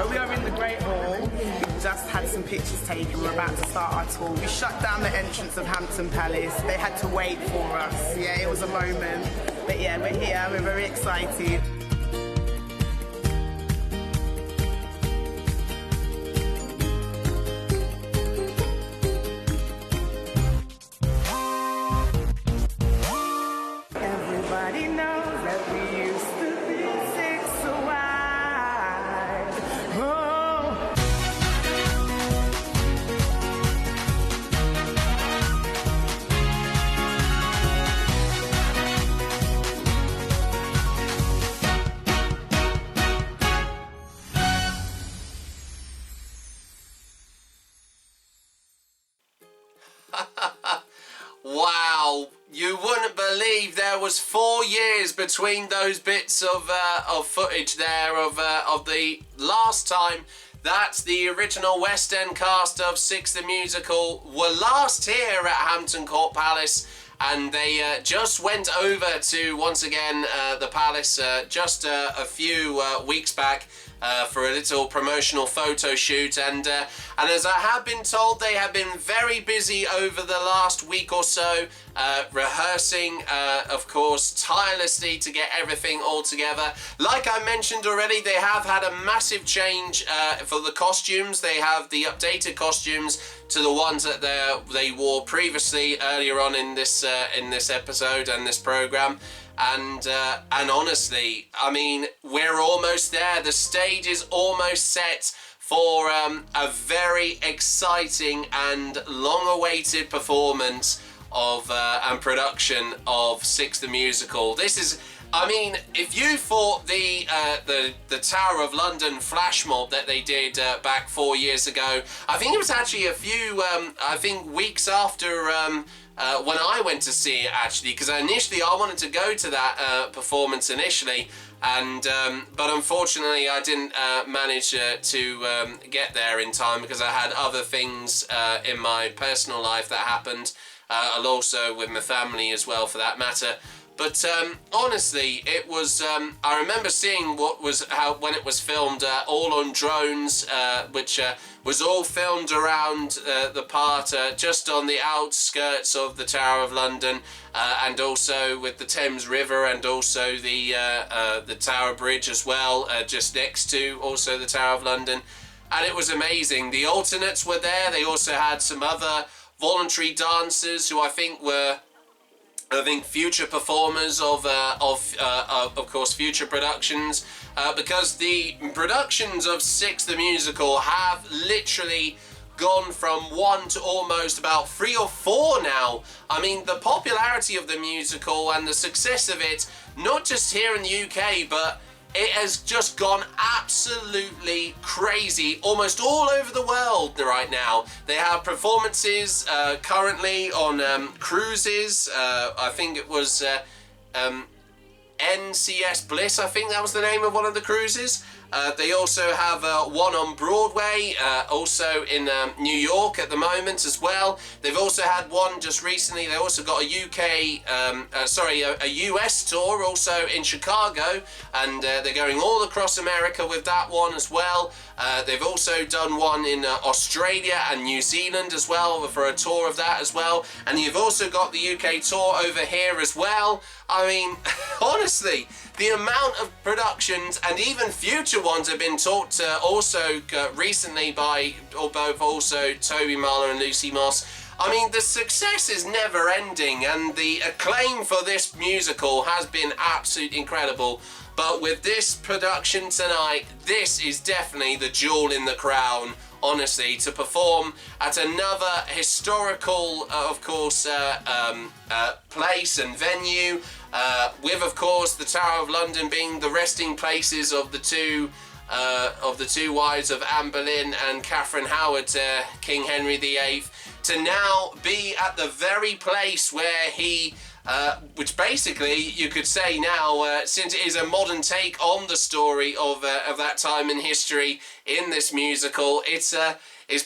We are in the Great Hall. We've just had some pictures taken. We're about to start our tour. We shut down the entrance of Hampton Palace. They had to wait for us. Yeah, it was a moment. But yeah, we're here. We're very excited. Everybody knows that we used to be six so wide. Oh. Wow, you wouldn't believe there was 4 years between those bits of footage there of the last time that the original West End cast of Six the Musical were last here at Hampton Court Palace, and they just went over to once again the Palace just a few weeks back. For a little promotional photo shoot, and as I have been told, they have been very busy over the last week or so, rehearsing, of course, tirelessly to get everything all together. Like I mentioned already, they have had a massive change for the costumes. They have the updated costumes to the ones that they wore previously earlier on in this episode and this program. And honestly, I mean, we're almost there. The stage is almost set for a very exciting and long-awaited performance of and production of Six the Musical. This is, I mean, if you thought the Tower of London flash mob that they did back 4 years ago, I think it was actually a few, weeks after when I went to see it, actually, because initially I wanted to go to that performance initially, and but unfortunately I didn't manage to get there in time because I had other things in my personal life that happened, and also with my family as well, for that matter. But honestly, it was. I remember seeing when it was filmed, all on drones, which was all filmed around the part just on the outskirts of the Tower of London, and also with the Thames River, and also the Tower Bridge as well, just next to also the Tower of London. And it was amazing. The alternates were there. They also had some other voluntary dancers who I think future performers of course future productions, because the productions of Six the Musical have literally gone from one to almost about 3 or 4 now. I mean, the popularity of the musical and the success of it, not just here in the UK, but it has just gone absolutely crazy almost all over the world right now. They have performances currently on cruises. I think it was NCS Bliss, I think that was the name of one of the cruises. They also have one on Broadway, also in New York at the moment as well. They've also had one just recently. They also got a US tour also in Chicago, and they're going all across America with that one as well. They've also done one in Australia and New Zealand as well for a tour of that as well. And you've also got the UK tour over here as well. I mean, honestly, the amount of productions and even future ones have been taught also recently by both also Toby Marlow and Lucy Moss. I mean, the success is never ending, and the acclaim for this musical has been absolutely incredible. But with this production tonight, this is definitely the jewel in the crown, honestly, to perform at another historical, of course, place and venue, with, of course, the Tower of London being the resting places of the two wives of Anne Boleyn and Catherine Howard, King Henry VIII, to now be at the very place where he, which basically you could say now, since it is a modern take on the story of that time in history in this musical, it's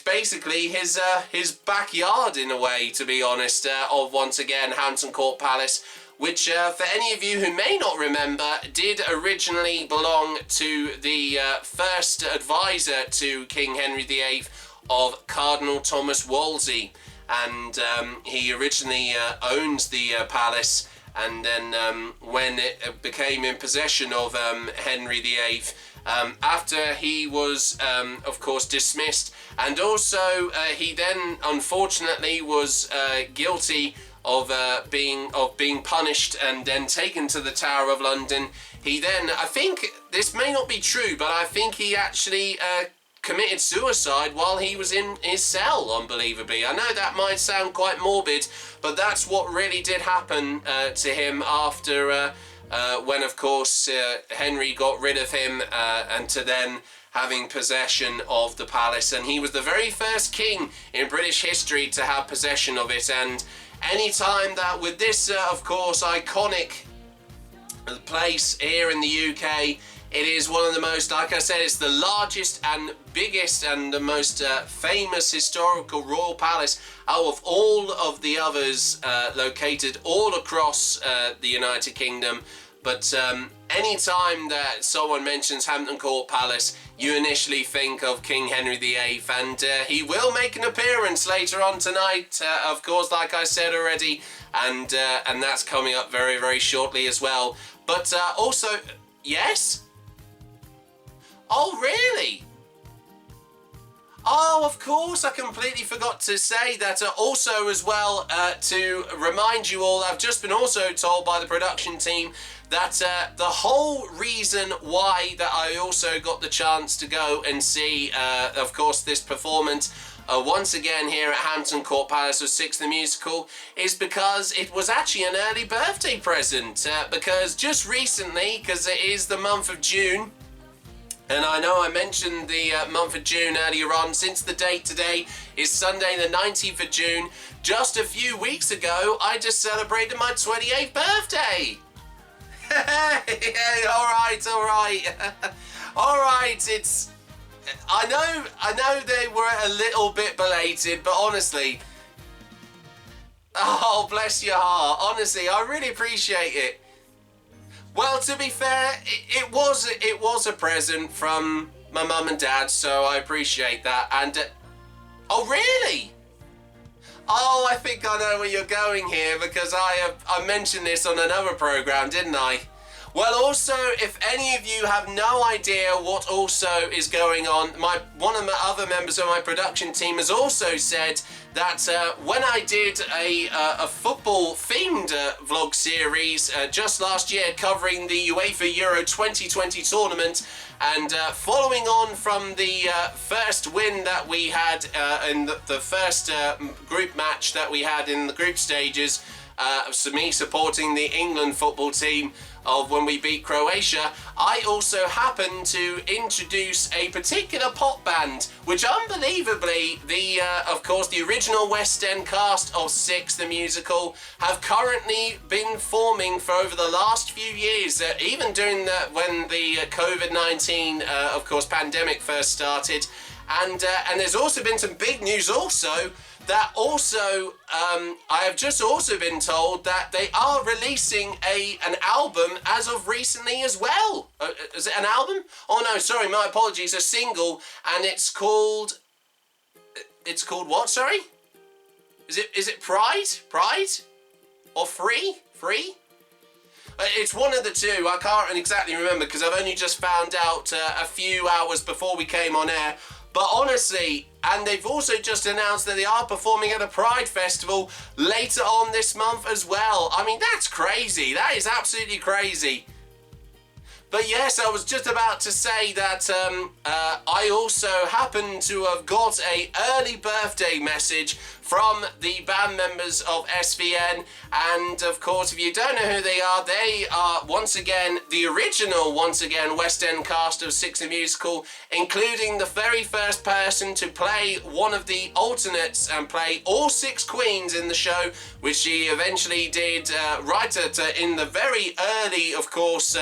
basically his backyard in a way, to be honest, of once again Hampton Court Palace, which for any of you who may not remember, did originally belong to the first advisor to King Henry VIII of Cardinal Thomas Wolsey. And he originally owned the palace, and then when it became in possession of Henry VIII, after he was of course dismissed, and also he then unfortunately was guilty of being punished and then taken to the Tower of London. He then, I think this may not be true, but I think he actually committed suicide while he was in his cell, unbelievably. I know that might sound quite morbid, but that's what really did happen to him after when, of course, Henry got rid of him and to then having possession of the palace. And he was the very first king in British history to have possession of it. And any time that with this, of course, iconic place here in the UK, it is one of the most, like I said, it's the largest and biggest and the most famous historical royal palace out of all of the others located all across the United Kingdom. But any time that someone mentions Hampton Court Palace, you initially think of King Henry VIII, and he will make an appearance later on tonight, of course, like I said already, and that's coming up very, very shortly as well. But also, yes? Oh, really? Oh, of course, I completely forgot to say that also as well, to remind you all, I've just been also told by the production team that the whole reason why that I also got the chance to go and see, of course, this performance once again here at Hampton Court Palace of Six the Musical is because it was actually an early birthday present, because just recently, because it is the month of June, and I know I mentioned the month of June earlier on, since the date today is Sunday the 19th of June, just a few weeks ago I just celebrated my 28th birthday. Alright, it's... I know they were a little bit belated, but honestly... Oh, bless your heart. Honestly, I really appreciate it. Well, to be fair, it was a present from my mum and dad, so I appreciate that. And oh, really? Oh, I think I know where you're going here, because I mentioned this on another program, didn't I? Well, also, if any of you have no idea what also is going on, one of the other members of my production team has also said that when I did a football-themed vlog series just last year covering the UEFA Euro 2020 tournament, and following on from the first win that we had in the first group match that we had in the group stages, so me supporting the England football team, of when we beat Croatia, I also happened to introduce a particular pop band, which unbelievably, of course, the original West End cast of Six, the musical, have currently been forming for over the last few years, even during when the COVID-19, of course, pandemic first started. And there's also been some big news also, that also, I have just also been told that they are releasing an album as of recently as well. Is it an album? Oh no, sorry, my apologies, a single, and it's called what, sorry? Is it Pride? Or Free? It's one of the two, I can't exactly remember because I've only just found out a few hours before we came on air. But honestly, and they've also just announced that they are performing at a Pride Festival later on this month as well. I mean, that's crazy. That is absolutely crazy. But yes, I was just about to say that I also happen to have got an early birthday message from the band members of SVN, and of course, if you don't know who they are once again the original West End cast of Six the Musical, including the very first person to play one of the alternates and play all six queens in the show, which she eventually did right in the very early, of course,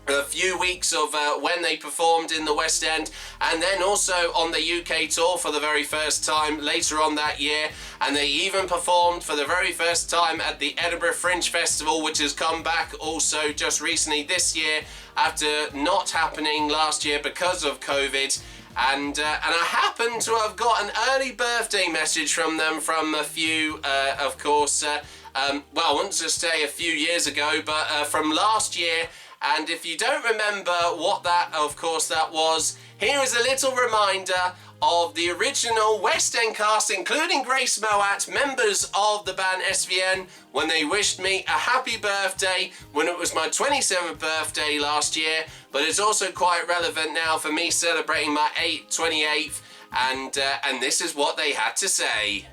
a few weeks of when they performed in the West End, and then also on the UK tour for the very first time later on that year, and they even performed for the very first time at the Edinburgh Fringe Festival, which has come back also just recently this year after not happening last year because of COVID. And I happen to have got an early birthday message from them from a few, of course, well, I wouldn't just say a few years ago, but from last year. And if you don't remember what that, of course, that was, here is a little reminder of the original West End cast, including Grace Moat, members of the band SVN, when they wished me a happy birthday when it was my 27th birthday last year. But it's also quite relevant now for me celebrating my 28th, and this is what they had to say.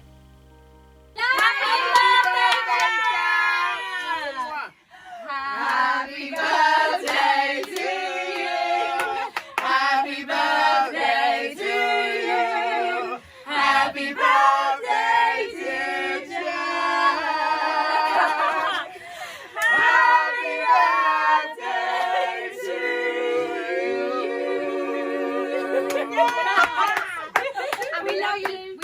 Happy birthday to you. Happy birthday to you. Happy birthday to Jack. Happy birthday to you. And we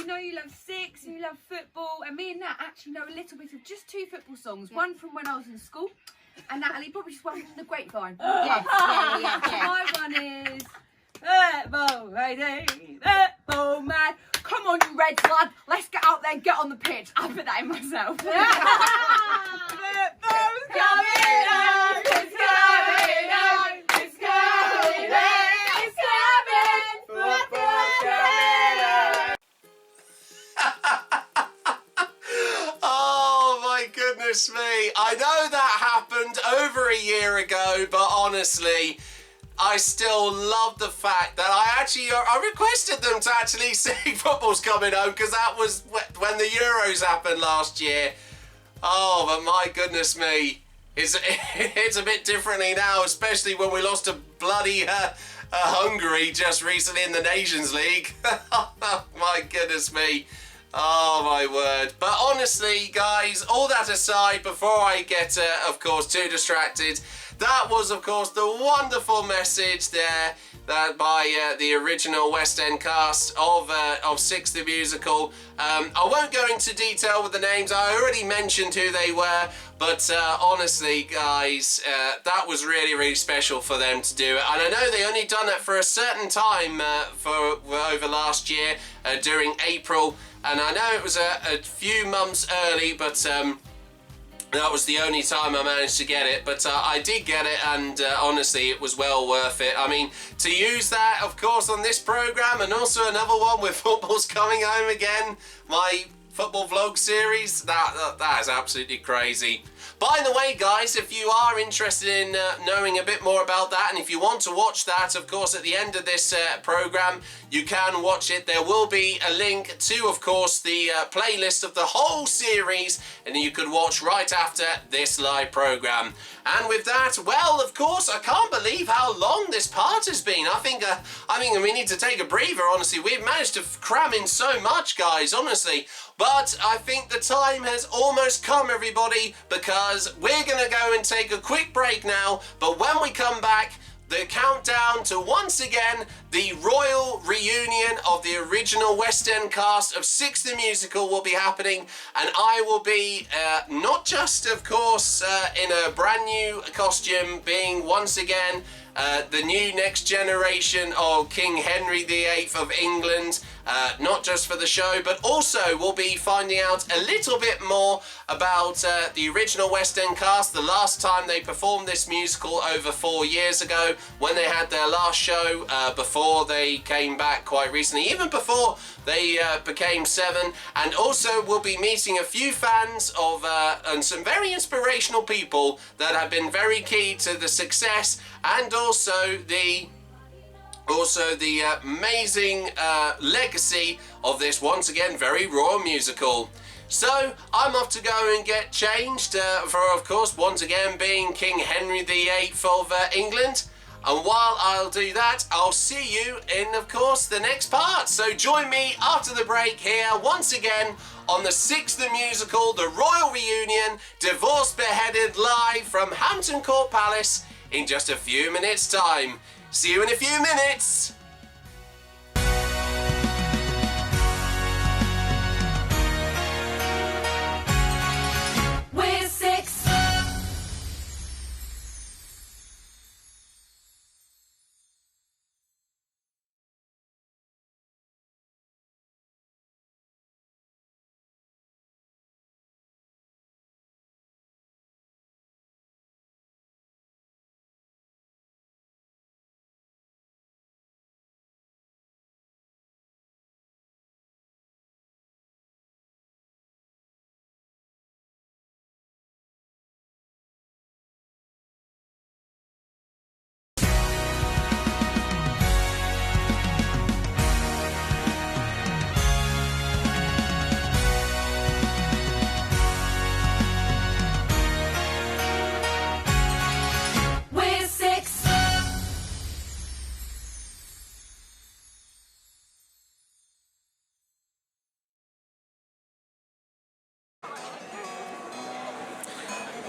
know you love Six and you love football. And me and Nat actually know a little bit of just two football songs. One from when I was in school. And Natalie probably just one from the grapevine. Yes, yeah. My one is Football Lady, Football Man. Come on, you Reds lad, let's get out there and get on the pitch. I put that in myself. Football's coming on, it's coming on, it's coming on, it's coming. Football's coming on. Oh my goodness me. I know that happened over a year ago, but honestly, I still love the fact that I requested them to actually sing Football's Coming Home, because that was when the Euros happened last year. Oh, but my goodness me, it's a bit differently now, especially when we lost to bloody Hungary just recently in the Nations League. My goodness me. Oh my word. But honestly, guys, all that aside, before I get, of course, too distracted, that was, of course, the wonderful message there that by the original West End cast of Six the Musical. I won't go into detail with the names. I already mentioned who they were, but honestly, guys, that was really, really special for them to do it. And I know they only done it for a certain time for over last year during April. And I know it was a few months early, but that was the only time I managed to get it. But I did get it, and honestly, it was well worth it. I mean, to use that, of course, on this programme, and also another one with Football's Coming Home again, my football vlog series. That is absolutely crazy. By the way, guys, if you are interested in knowing a bit more about that, and if you want to watch that, of course, at the end of this program, you can watch it. There will be a link to, of course, the playlist of the whole series, and you could watch right after this live program. And with that, well, of course, I can't believe how long this part has been. I think we need to take a breather, honestly. We've managed to cram in so much, guys, honestly. But I think the time has almost come, everybody, because we're going to go and take a quick break now. But when we come back, the countdown to, once again, the royal reunion of the original West End cast of Six the Musical will be happening, and I will be not just, of course, in a brand new costume, being once again the new next generation of King Henry VIII of England, not just for the show, but also we'll be finding out a little bit more about the original West End cast, the last time they performed this musical over 4 years ago, when they had their last show before they came back quite recently, even before they became 7. And also we'll be meeting a few fans of and some very inspirational people that have been very key to the success and also the amazing legacy of this, once again, very royal musical. So I'm off to go and get changed for, of course, once again being King Henry VIII of England. And while I'll do that, I'll see you in, of course, the next part. So join me after the break here once again on the Six the Musical, the Royal Reunion, Divorced Beheaded, live from Hampton Court Palace in just a few minutes' time. See you in a few minutes. We're six.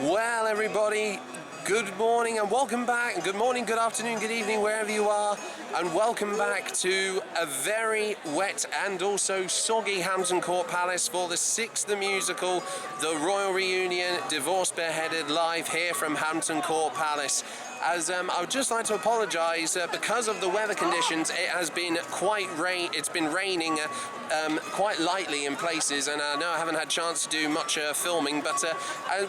Well, everybody, good morning and welcome back. Good morning, good afternoon, good evening, wherever you are, and welcome back to a very wet and also soggy Hampton Court Palace for the Six the Musical, the Royal Reunion, Divorced Beheaded, live here from Hampton Court Palace. As I would just like to apologise because of the weather conditions. It has been it's been raining quite lightly in places, and I know I haven't had a chance to do much filming, but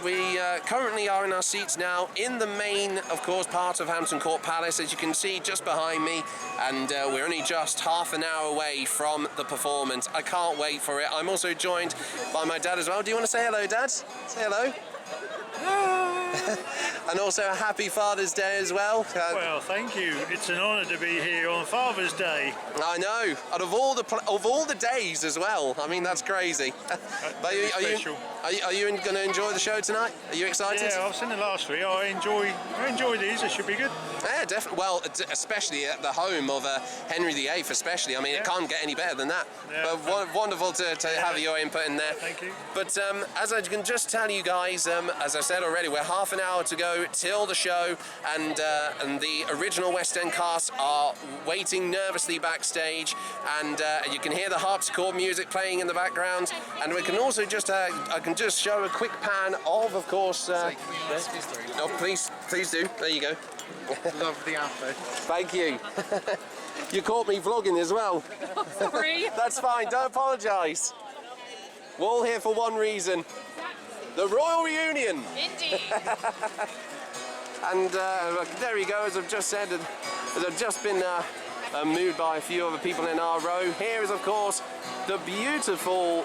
we currently are in our seats now in the main, of course, part of Hampton Court Palace, as you can see just behind me, and we're only just half an hour away from the performance. I can't wait for it. I'm also joined by my dad as well. Do you want to say hello, Dad? Say hello. And also a happy Father's Day as well. Well, thank you. It's an honour to be here on Father's Day. I know, and of all the days as well. I mean, that's crazy. But are you going to enjoy the show tonight? Are you excited? Yeah, I've seen the last three. I enjoy these. It should be good. Yeah, definitely. Well, especially at the home of Henry VIII, especially. I mean, it can't get any better than that. Yeah, but wonderful to have your input in there. Thank you. But as I can just tell you guys, as I said already, we're half an hour to go till the show, and the original West End cast are waiting nervously backstage, and you can hear the harpsichord music playing in the background, and we can also just I can just show a quick pan of course. Oh, please do. There you go. Love the outfit. Thank you. You caught me vlogging as well. Sorry. That's fine. Don't apologise. We're all here for one reason. The Royal Reunion! Indeed! And there you go, as I've just said, as I've just been moved by a few other people in our row. Here is, of course, the beautiful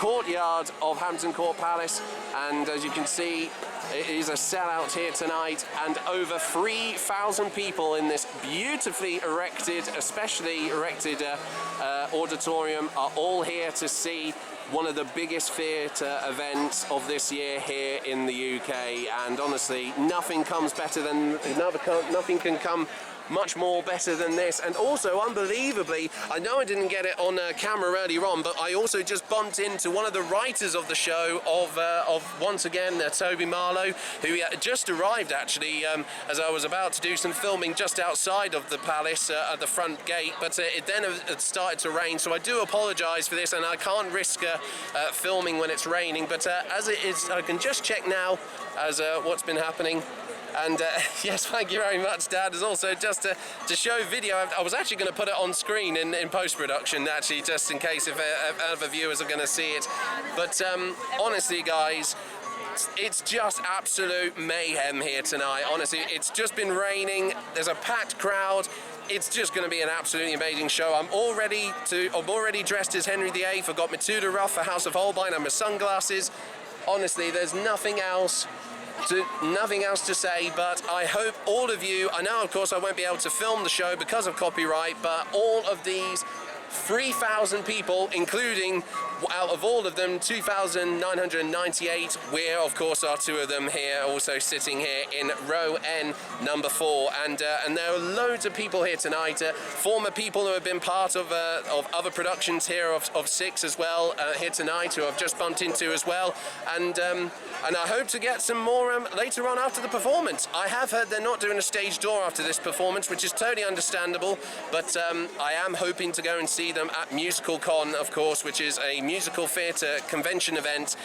courtyard of Hampton Court Palace, and as you can see, it is a sellout here tonight, and over 3,000 people in this beautifully erected, especially erected auditorium are all here to see one of the biggest theatre events of this year here in the UK. And honestly, nothing can come much more better than this. And also, unbelievably, I know I didn't get it on camera earlier on, but I also just bumped into one of the writers of the show, of once again Toby Marlowe, who just arrived actually as I was about to do some filming just outside of the palace at the front gate, but it then had started to rain, so I do apologise for this, and I can't risk filming when it's raining, but as it is, I can just check now as what's been happening. And yes, thank you very much, Dad. As also just to show video, I was actually going to put it on screen in post-production, actually, just in case if other viewers are going to see it. But honestly, guys, it's just absolute mayhem here tonight. Honestly, it's just been raining. There's a packed crowd. It's just going to be an absolutely amazing show. I'm already dressed as Henry VIII. I've got my Tudor ruff for House of Holbein and my sunglasses. Honestly, there's nothing else to say, but I hope all of you, I know of course I won't be able to film the show because of copyright, but all of these 3,000 people, including, out of all of them, 2,998, where of course are two of them here, also sitting here in row N, number 4, and there are loads of people here tonight, former people who have been part of other productions here of 6 as well, here tonight, who I've just bumped into as well, and I hope to get some more later on after the performance. I have heard they're not doing a stage door after this performance, which is totally understandable, but I am hoping to go and see them at Musical Con, of course, which is a musical theatre convention event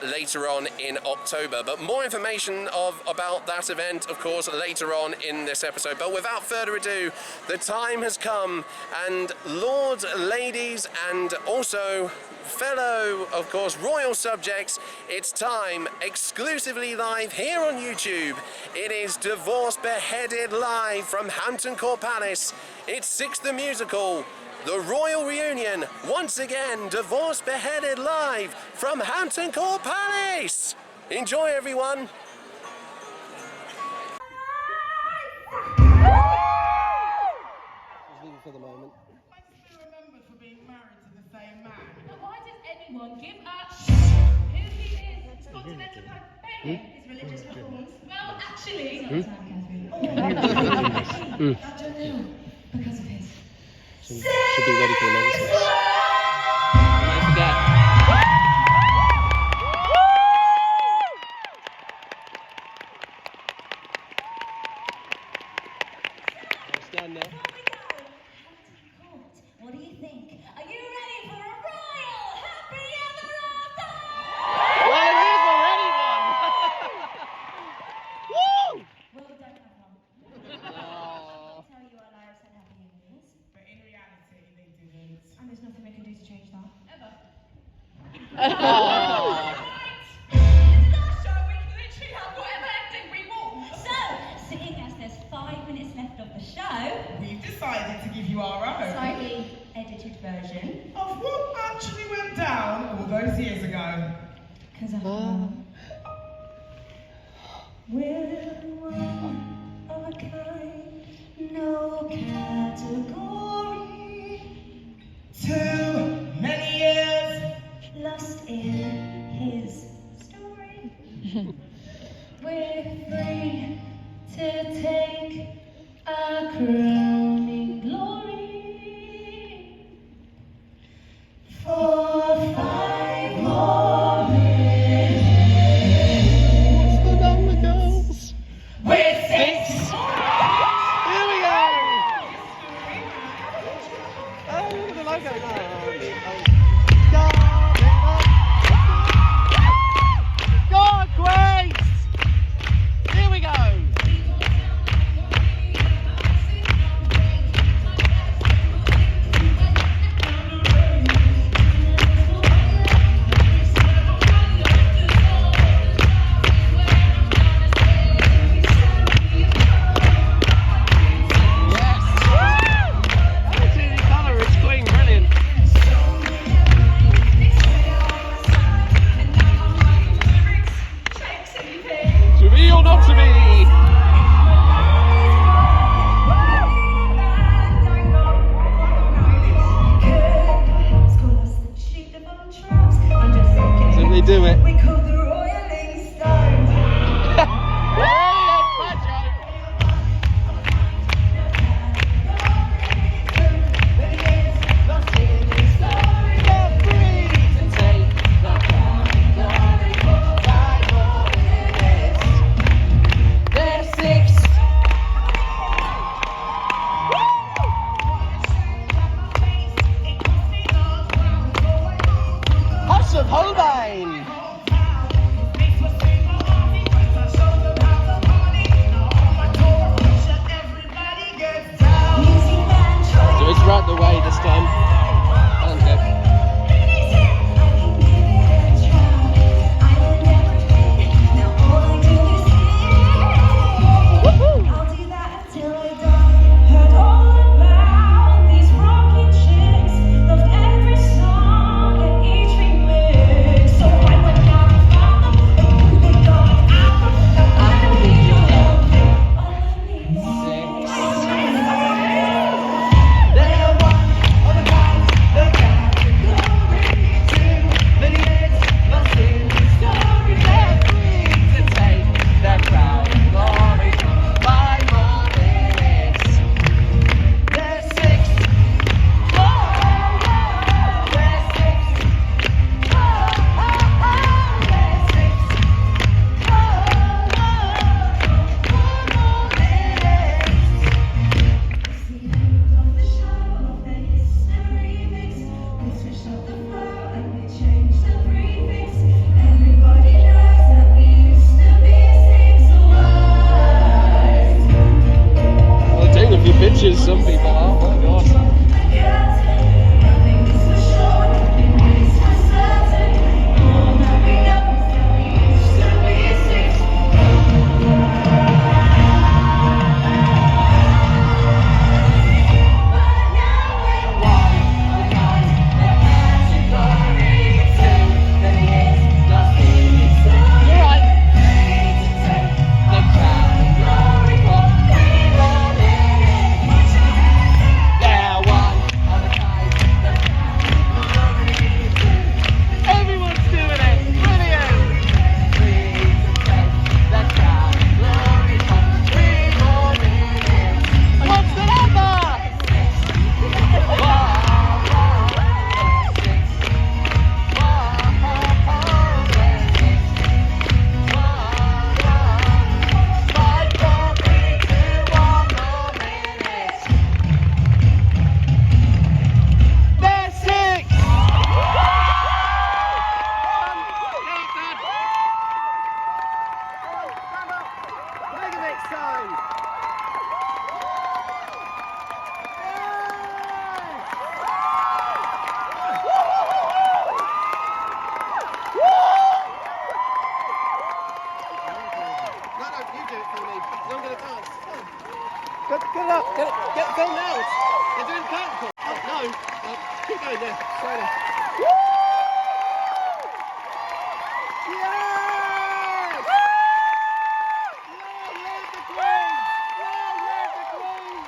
later on in October. But more information about that event, of course, later on in this episode. But without further ado, the time has come, and lords, ladies, and also fellow, of course, royal subjects, it's time, exclusively live here on YouTube. It is Divorce Beheaded live from Hampton Court Palace. It's 6 the Musical, the Royal Reunion, once again, Divorce Beheaded live from Hampton Court Palace. Enjoy, everyone. For the moment. Remembered for being married to the same man. Why does anyone give a who he is? Continental Penny, his religious reforms. Well, actually, I don't know, because of his. Should be ready for the next one. Don't forget. Stand there. What do you think? Are you ready for a royal happy ever after? Well, here's already one. Woo! Well, we don't have one. Oh. I'll tell you what Lyra said happy ever is. But in reality, they didn't. And there's nothing we can do to change that. Ever. So, seeing as there's 5 minutes left of the show, We've decided to give you our own. slightly edited version. Of what actually went down all those years ago. Because we're one of a kind, no category. Too many years. Lost in his story. We're free to take our crowning glory. For 5 more minutes. What's the number, girls? We're 6. Here we go. Oh, look at the logo. God, Grace! Here we go. Yes! Woo! Attitude colour is queen, brilliant. House of Holbein. So it's right the way this time. Okay. Some people are, oh my god. Go now. They're doing practical. Oh, no. Keep going there. Sorry. Woo! Yes! Long live the Queen! Long live the Queen!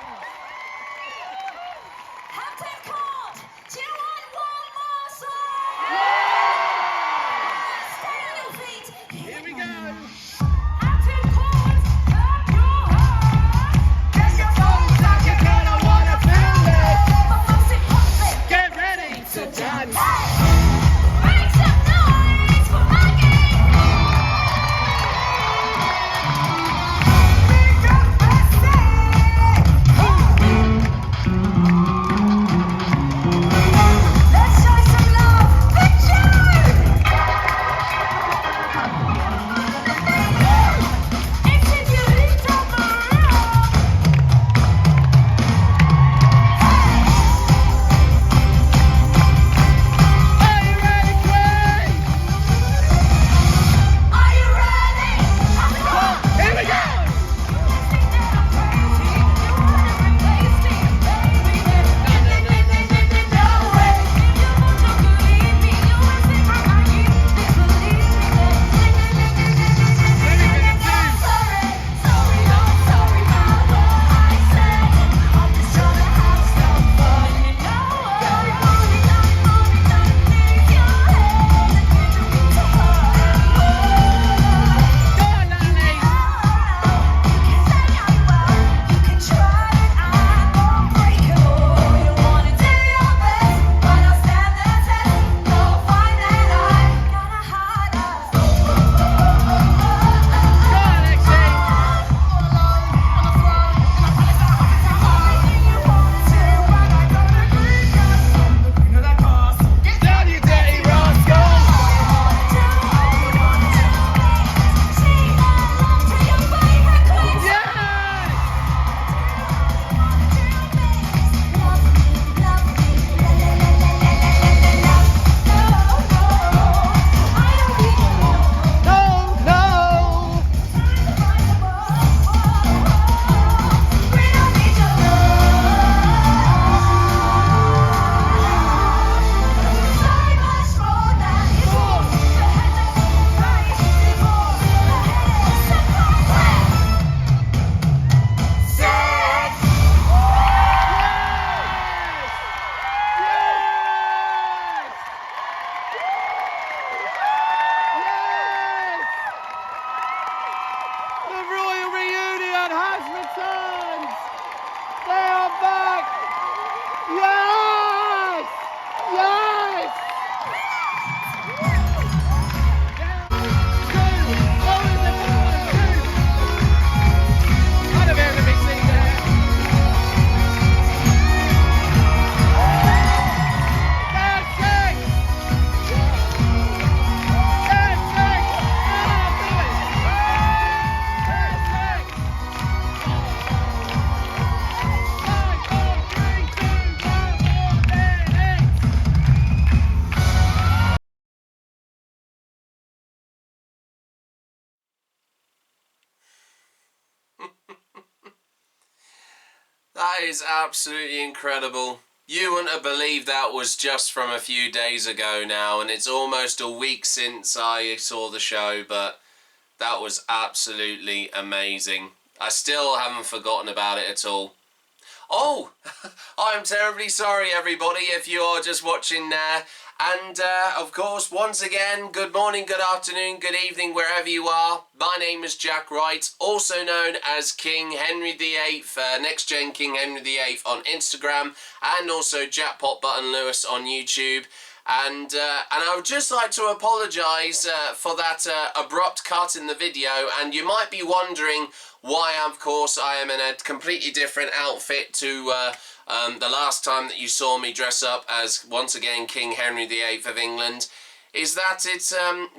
Hampton Court, do you want one more song? Yeah! Stay on your feet. Here we go. Hampton Court, clap your hands. Get your phones out, you're gonna wanna feel it. But most importantly, Get ready to dance. is absolutely incredible. You wouldn't have believed that was just from a few days ago now, and it's almost a week since I saw the show, but that was absolutely amazing. I still haven't forgotten about it at all. Oh, I'm terribly sorry everybody if you are just watching there. And of course, once again, good morning, good afternoon, good evening, wherever you are. My name is Jack Wright, also known as King Henry VIII, Next Gen King Henry VIII on Instagram, and also Jackpot Button Lewis on YouTube. And I would just like to apologise for that abrupt cut in the video, and you might be wondering why, of course, I am in a completely different outfit to the last time that you saw me dress up as, once again, King Henry VIII of England. Is that it's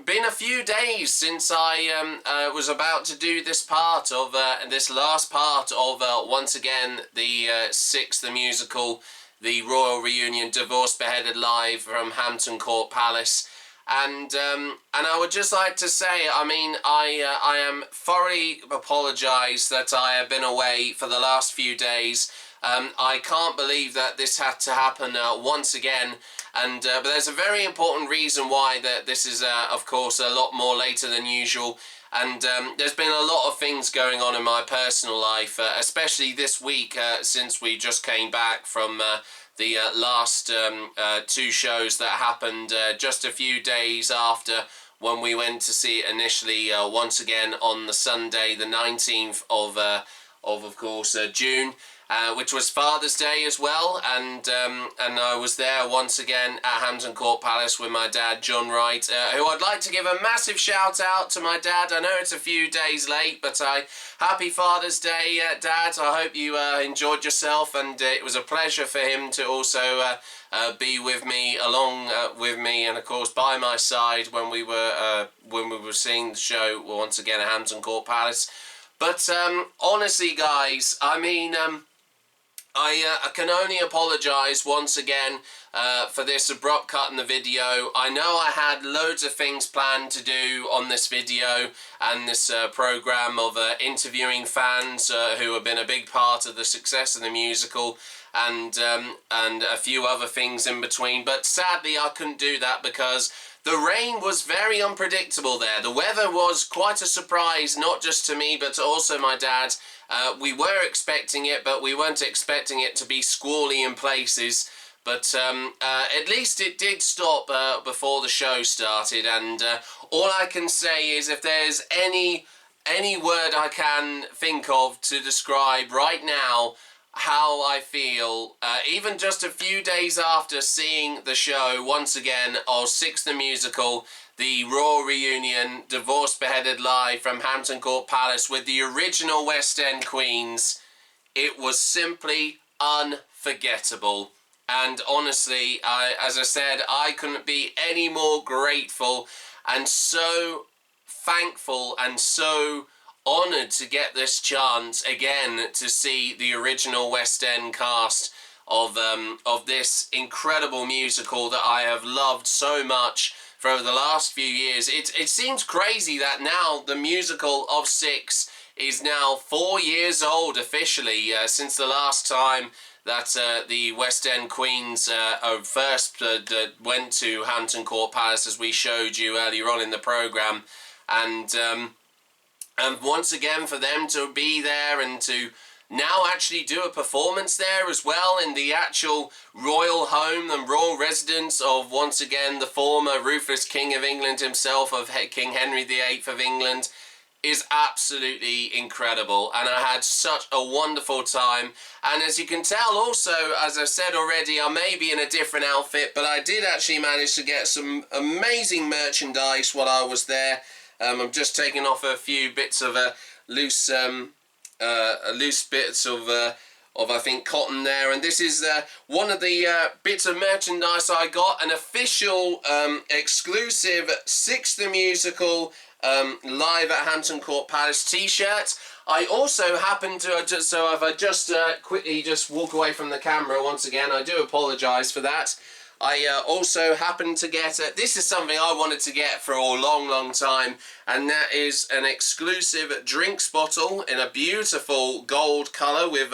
been a few days since I was about to do this part of, this last part of, once again, the Six, the musical, the Royal Reunion, Divorced, Beheaded live from Hampton Court Palace. And I would just like to say, I mean, I am thoroughly apologise that I have been away for the last few days. I can't believe that this had to happen once again. And but there's a very important reason why that this is, of course, a lot more later than usual. And there's been a lot of things going on in my personal life, especially this week since we just came back from the last two shows that happened just a few days after when we went to see it initially once again on the Sunday, the 19th of course, June. Which was Father's Day as well, and I was there once again at Hampton Court Palace with my dad, John Wright, who I'd like to give a massive shout out to my dad. I know it's a few days late, but happy Father's Day, Dad. I hope you enjoyed yourself, and it was a pleasure for him to also be with me, along with me, and of course by my side when we were seeing the show once again at Hampton Court Palace. But honestly, guys, I mean, I can only apologise once again for this abrupt cut in the video. I know I had loads of things planned to do on this video and this programme of interviewing fans who have been a big part of the success of the musical, and a few other things in between, but sadly I couldn't do that because the rain was very unpredictable there. The weather was quite a surprise, not just to me but also my dad. We were expecting it, but we weren't expecting it to be squally in places. But at least it did stop before the show started, and all I can say is if there's any word I can think of to describe right now how I feel, even just a few days after seeing the show once again of Six the Musical, the Royal Reunion, Divorced, Beheaded live from Hampton Court Palace with the original West End Queens, it was simply unforgettable. And honestly, as I said, I couldn't be any more grateful and so thankful and so honoured to get this chance again to see the original West End cast of this incredible musical that I have loved so much for over the last few years. It seems crazy that now the musical of Six is now 4 years old officially, since the last time that the West End Queens first went to Hampton Court Palace, as we showed you earlier on in the programme. And once again, for them to be there and to now actually do a performance there as well in the actual royal home and royal residence of, once again, the former ruthless King of England himself, of King Henry VIII of England, is absolutely incredible. And I had such a wonderful time. And as you can tell also, as I said already, I may be in a different outfit, but I did actually manage to get some amazing merchandise while I was there. I'm just taking off a few bits of loose bits of I think cotton there, and this is one of the bits of merchandise I got, an official exclusive Six the Musical live at Hampton Court Palace t-shirt. I also happen to so if I just quickly just walk away from the camera once again, I do apologise for that. I also happened to get, this is something I wanted to get for a long time, and that is an exclusive drinks bottle in a beautiful gold colour with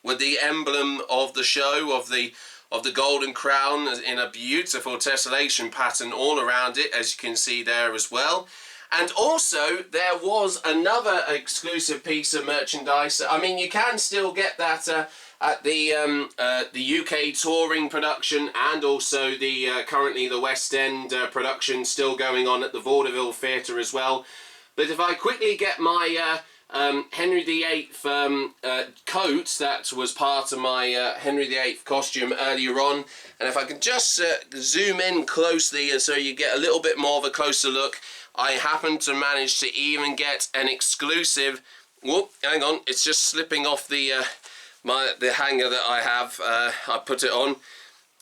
with the emblem of the show, of the golden crown in a beautiful tessellation pattern all around it, as you can see there as well. And also there was another exclusive piece of merchandise. I mean, you can still get that at the UK touring production, and also the currently the West End production still going on at the Vaudeville Theatre as well. But if I quickly get my Henry VIII coat that was part of my Henry VIII costume earlier on, and if I can just zoom in closely so you get a little bit more of a closer look, I happened to manage to even get an exclusive. Whoop, hang on, it's just slipping off the the hanger that I have. I put it on,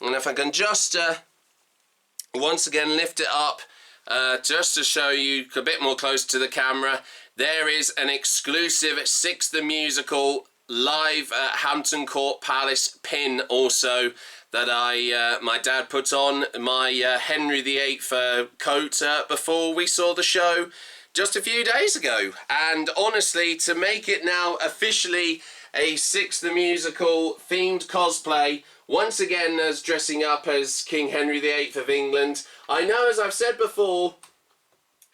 and if I can just once again lift it up just to show you a bit more close to the camera, there is an exclusive Six the Musical live at Hampton Court Palace pin also that my dad put on my Henry VIII coat before we saw the show just a few days ago. And honestly, to make it now officially a Six the Musical themed cosplay, once again as dressing up as King Henry VIII of England, I know, as I've said before,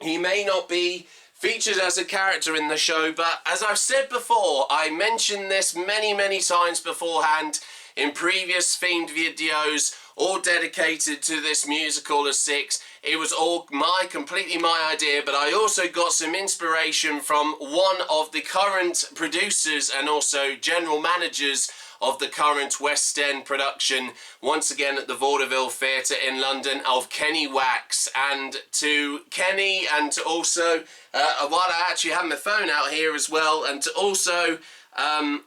he may not be featured as a character in the show, but as I've said before, I mentioned this many times beforehand in previous themed videos, all dedicated to this musical of Six. It was all completely my idea, but I also got some inspiration from one of the current producers and also general managers of the current West End production, once again at the Vaudeville Theatre in London, of Kenny Wax. And to Kenny, and to also, while I actually have my phone out here as well, and to also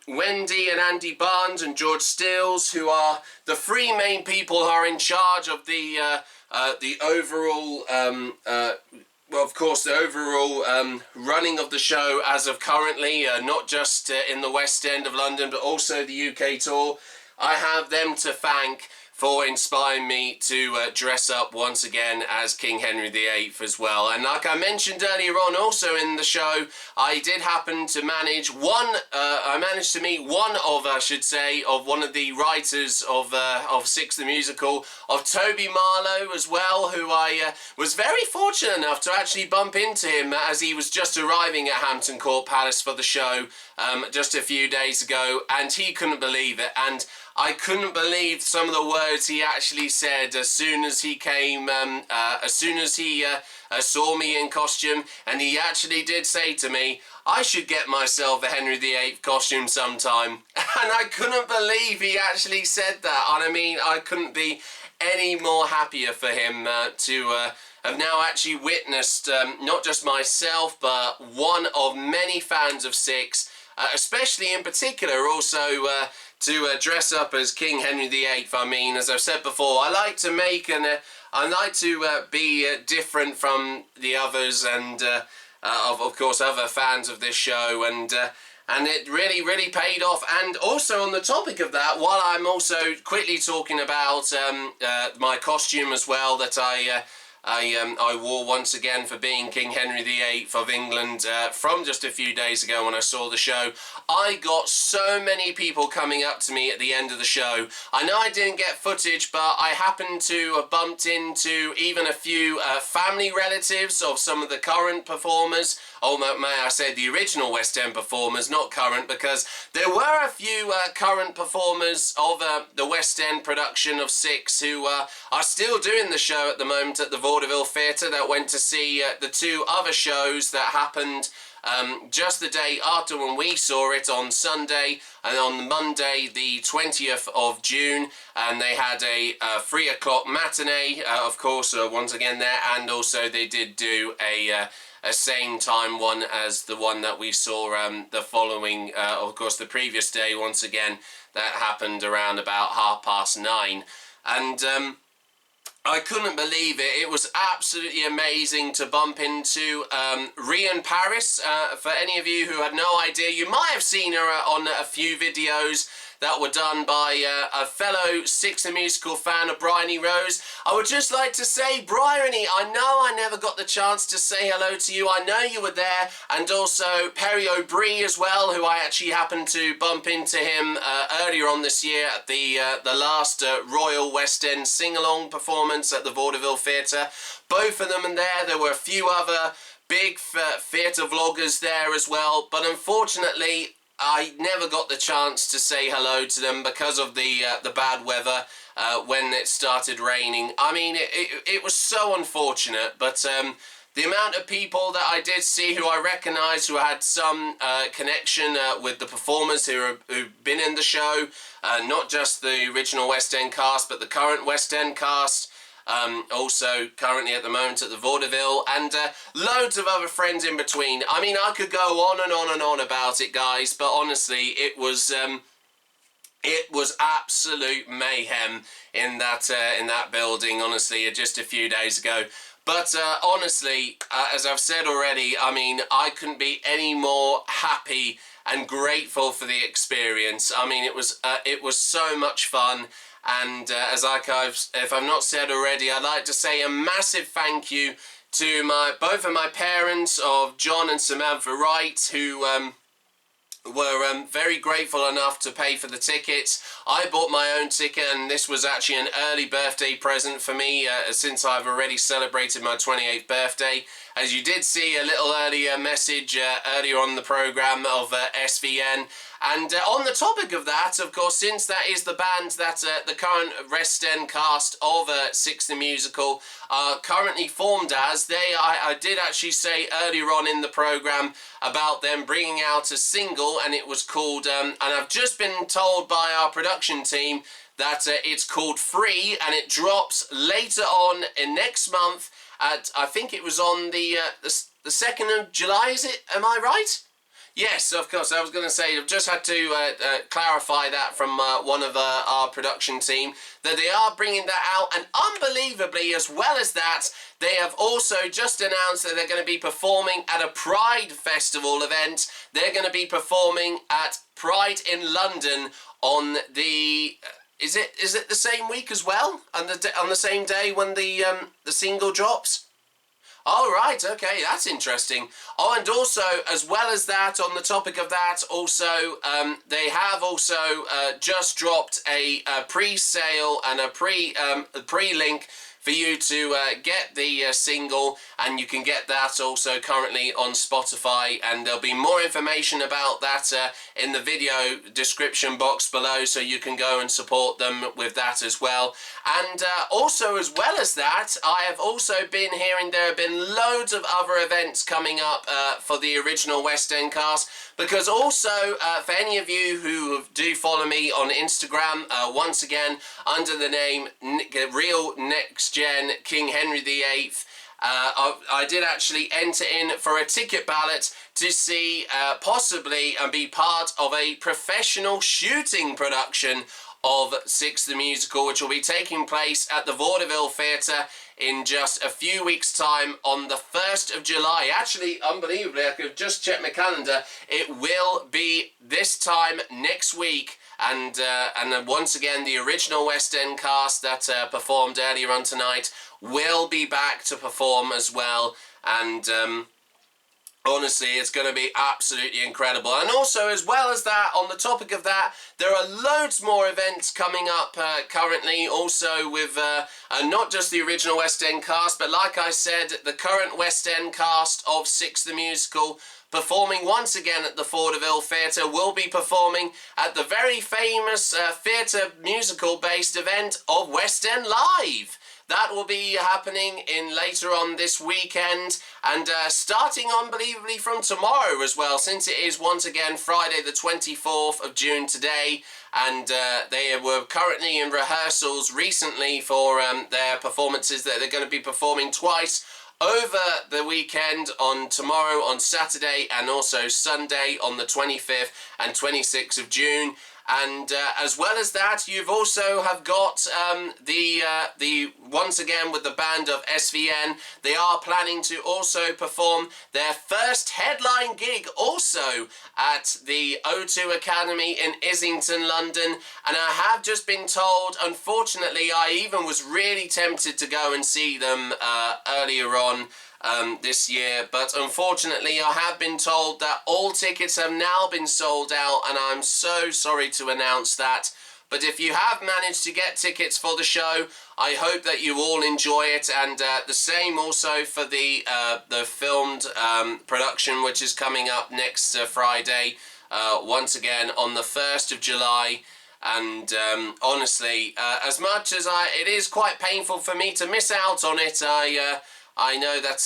Wendy and Andy Barnes and George Stills, who are the three main people who are in charge of the overall well, of course, the overall running of the show as of currently, not just in the West End of London, but also the UK tour. I have them to thank for inspiring me to dress up once again as King Henry VIII as well. And like I mentioned earlier on also in the show, I did happen to manage I managed to meet one of one of the writers of Six the Musical, of Toby Marlowe as well, who I was very fortunate enough to actually bump into him as he was just arriving at Hampton Court Palace for the show just a few days ago, and he couldn't believe it. And I couldn't believe some of the words he actually said as soon as he came, as soon as he saw me in costume, and he actually did say to me, I should get myself a Henry VIII costume sometime. And I couldn't believe he actually said that. And I mean, I couldn't be any more happier for him to have now actually witnessed not just myself, but one of many fans of Six, especially in particular also to dress up as King Henry VIII. I mean, as I've said before, I like to make I like to be different from the others, and of course other fans of this show, and it really paid off. And also on the topic of that, while I'm also quickly talking about my costume as well that I wore once again for being King Henry VIII of England from just a few days ago when I saw the show, I got so many people coming up to me at the end of the show. I know I didn't get footage, but I happened to have bumped into even a few family relatives of some of the current performers. Oh, may I say the original West End performers, not current, because there were a few current performers of the West End production of Six who are still doing the show at the moment at the Vaudeville Theatre, that went to see the two other shows that happened just the day after when we saw it on Sunday, and on Monday the 20th of June, and they had a 3 o'clock matinee, of course, once again there, and also they did do a same time one as the one that we saw the following, of course the previous day, once again, that happened around about 9:30, and I couldn't believe it. It was absolutely amazing to bump into Rhian Paris. For any of you who had no idea, you might have seen her on a few videos that were done by a fellow Six the Musical fan of Bryony Rose. I would just like to say, Bryony, I know I never got the chance to say hello to you. I know you were there, and also Perry O'Brien as well, who I actually happened to bump into him earlier on this year at the last Royal West End sing-along performance at the Vaudeville Theatre. Both of them in there. There were a few other big theatre vloggers there as well, but unfortunately I never got the chance to say hello to them because of the bad weather when it started raining. I mean, it was so unfortunate, but the amount of people that I did see who I recognised, who had some connection with the performers who've been in the show, not just the original West End cast, but the current West End cast, also currently at the moment at the Vaudeville, and loads of other friends in between. I mean, I could go on and on and on about it, guys, but honestly, it was absolute mayhem in that building, honestly, just a few days ago. But honestly, as I've said already, I mean, I couldn't be any more happy and grateful for the experience. I mean, it was so much fun. And if I've not said already, I'd like to say a massive thank you to both of my parents, of John and Samantha Wright, who were very grateful enough to pay for the tickets. I bought my own ticket, and this was actually an early birthday present for me, since I've already celebrated my 28th birthday. As you did see a little earlier message earlier on the programme of SVN. And on the topic of that, of course, since that is the band that the current West End cast of Six the Musical are currently formed as, I did actually say earlier on in the programme about them bringing out a single, and it was called, and I've just been told by our production team that it's called Free, and it drops later on in next month at, I think it was on the 2nd of July, is it? Am I right? Yes, of course. I was going to say, I've just had to clarify that from one of our production team, that they are bringing that out, and unbelievably, as well as that, they have also just announced that they're going to be performing at a Pride Festival event. They're going to be performing at Pride in London on the... Is it the same week as well? On the same day when the single drops? Oh, right, okay, that's interesting. Oh, and also, as well as that, on the topic of that, also, they have also just dropped a pre-sale and a pre-link for you to get the single, and you can get that also currently on Spotify, and there'll be more information about that in the video description box below, so you can go and support them with that as well. And also, as well as that, I have also been hearing there have been loads of other events coming up for the original West End cast, because also, for any of you who do follow me on Instagram, once again, under the name Real Next Gen King Henry VIII, I did actually enter in for a ticket ballot to see possibly and be part of a professional shooting production of Six the Musical, which will be taking place at the Vaudeville Theatre in just a few weeks' time on the 1st of July. Actually, unbelievably, I could just check my calendar. It will be this time next week. And then once again, the original West End cast that performed earlier on tonight will be back to perform as well. And honestly, it's going to be absolutely incredible. And also, as well as that, on the topic of that, there are loads more events coming up currently, also with not just the original West End cast, but like I said, the current West End cast of Six the Musical, performing once again at the Vaudeville Theatre, will be performing at the very famous theatre musical-based event of West End Live. That will be happening later on this weekend, and starting unbelievably from tomorrow as well, since it is once again Friday the 24th of June today, and they were currently in rehearsals recently for their performances that they're going to be performing twice over the weekend, on tomorrow on Saturday and also Sunday on the 25th and 26th of June. And as well as that, you've also have got the once again with the band of SVN, they are planning to also perform their first headline gig also at the O2 Academy in Islington, London. And I have just been told, unfortunately, I even was really tempted to go and see them earlier on this year, but unfortunately I have been told that all tickets have now been sold out, and I'm so sorry to announce that. But if you have managed to get tickets for the show, I hope that you all enjoy it, and the same also for the filmed production, which is coming up next Friday, once again on the 1st of July. And honestly, as much as it is quite painful for me to miss out on it, I know that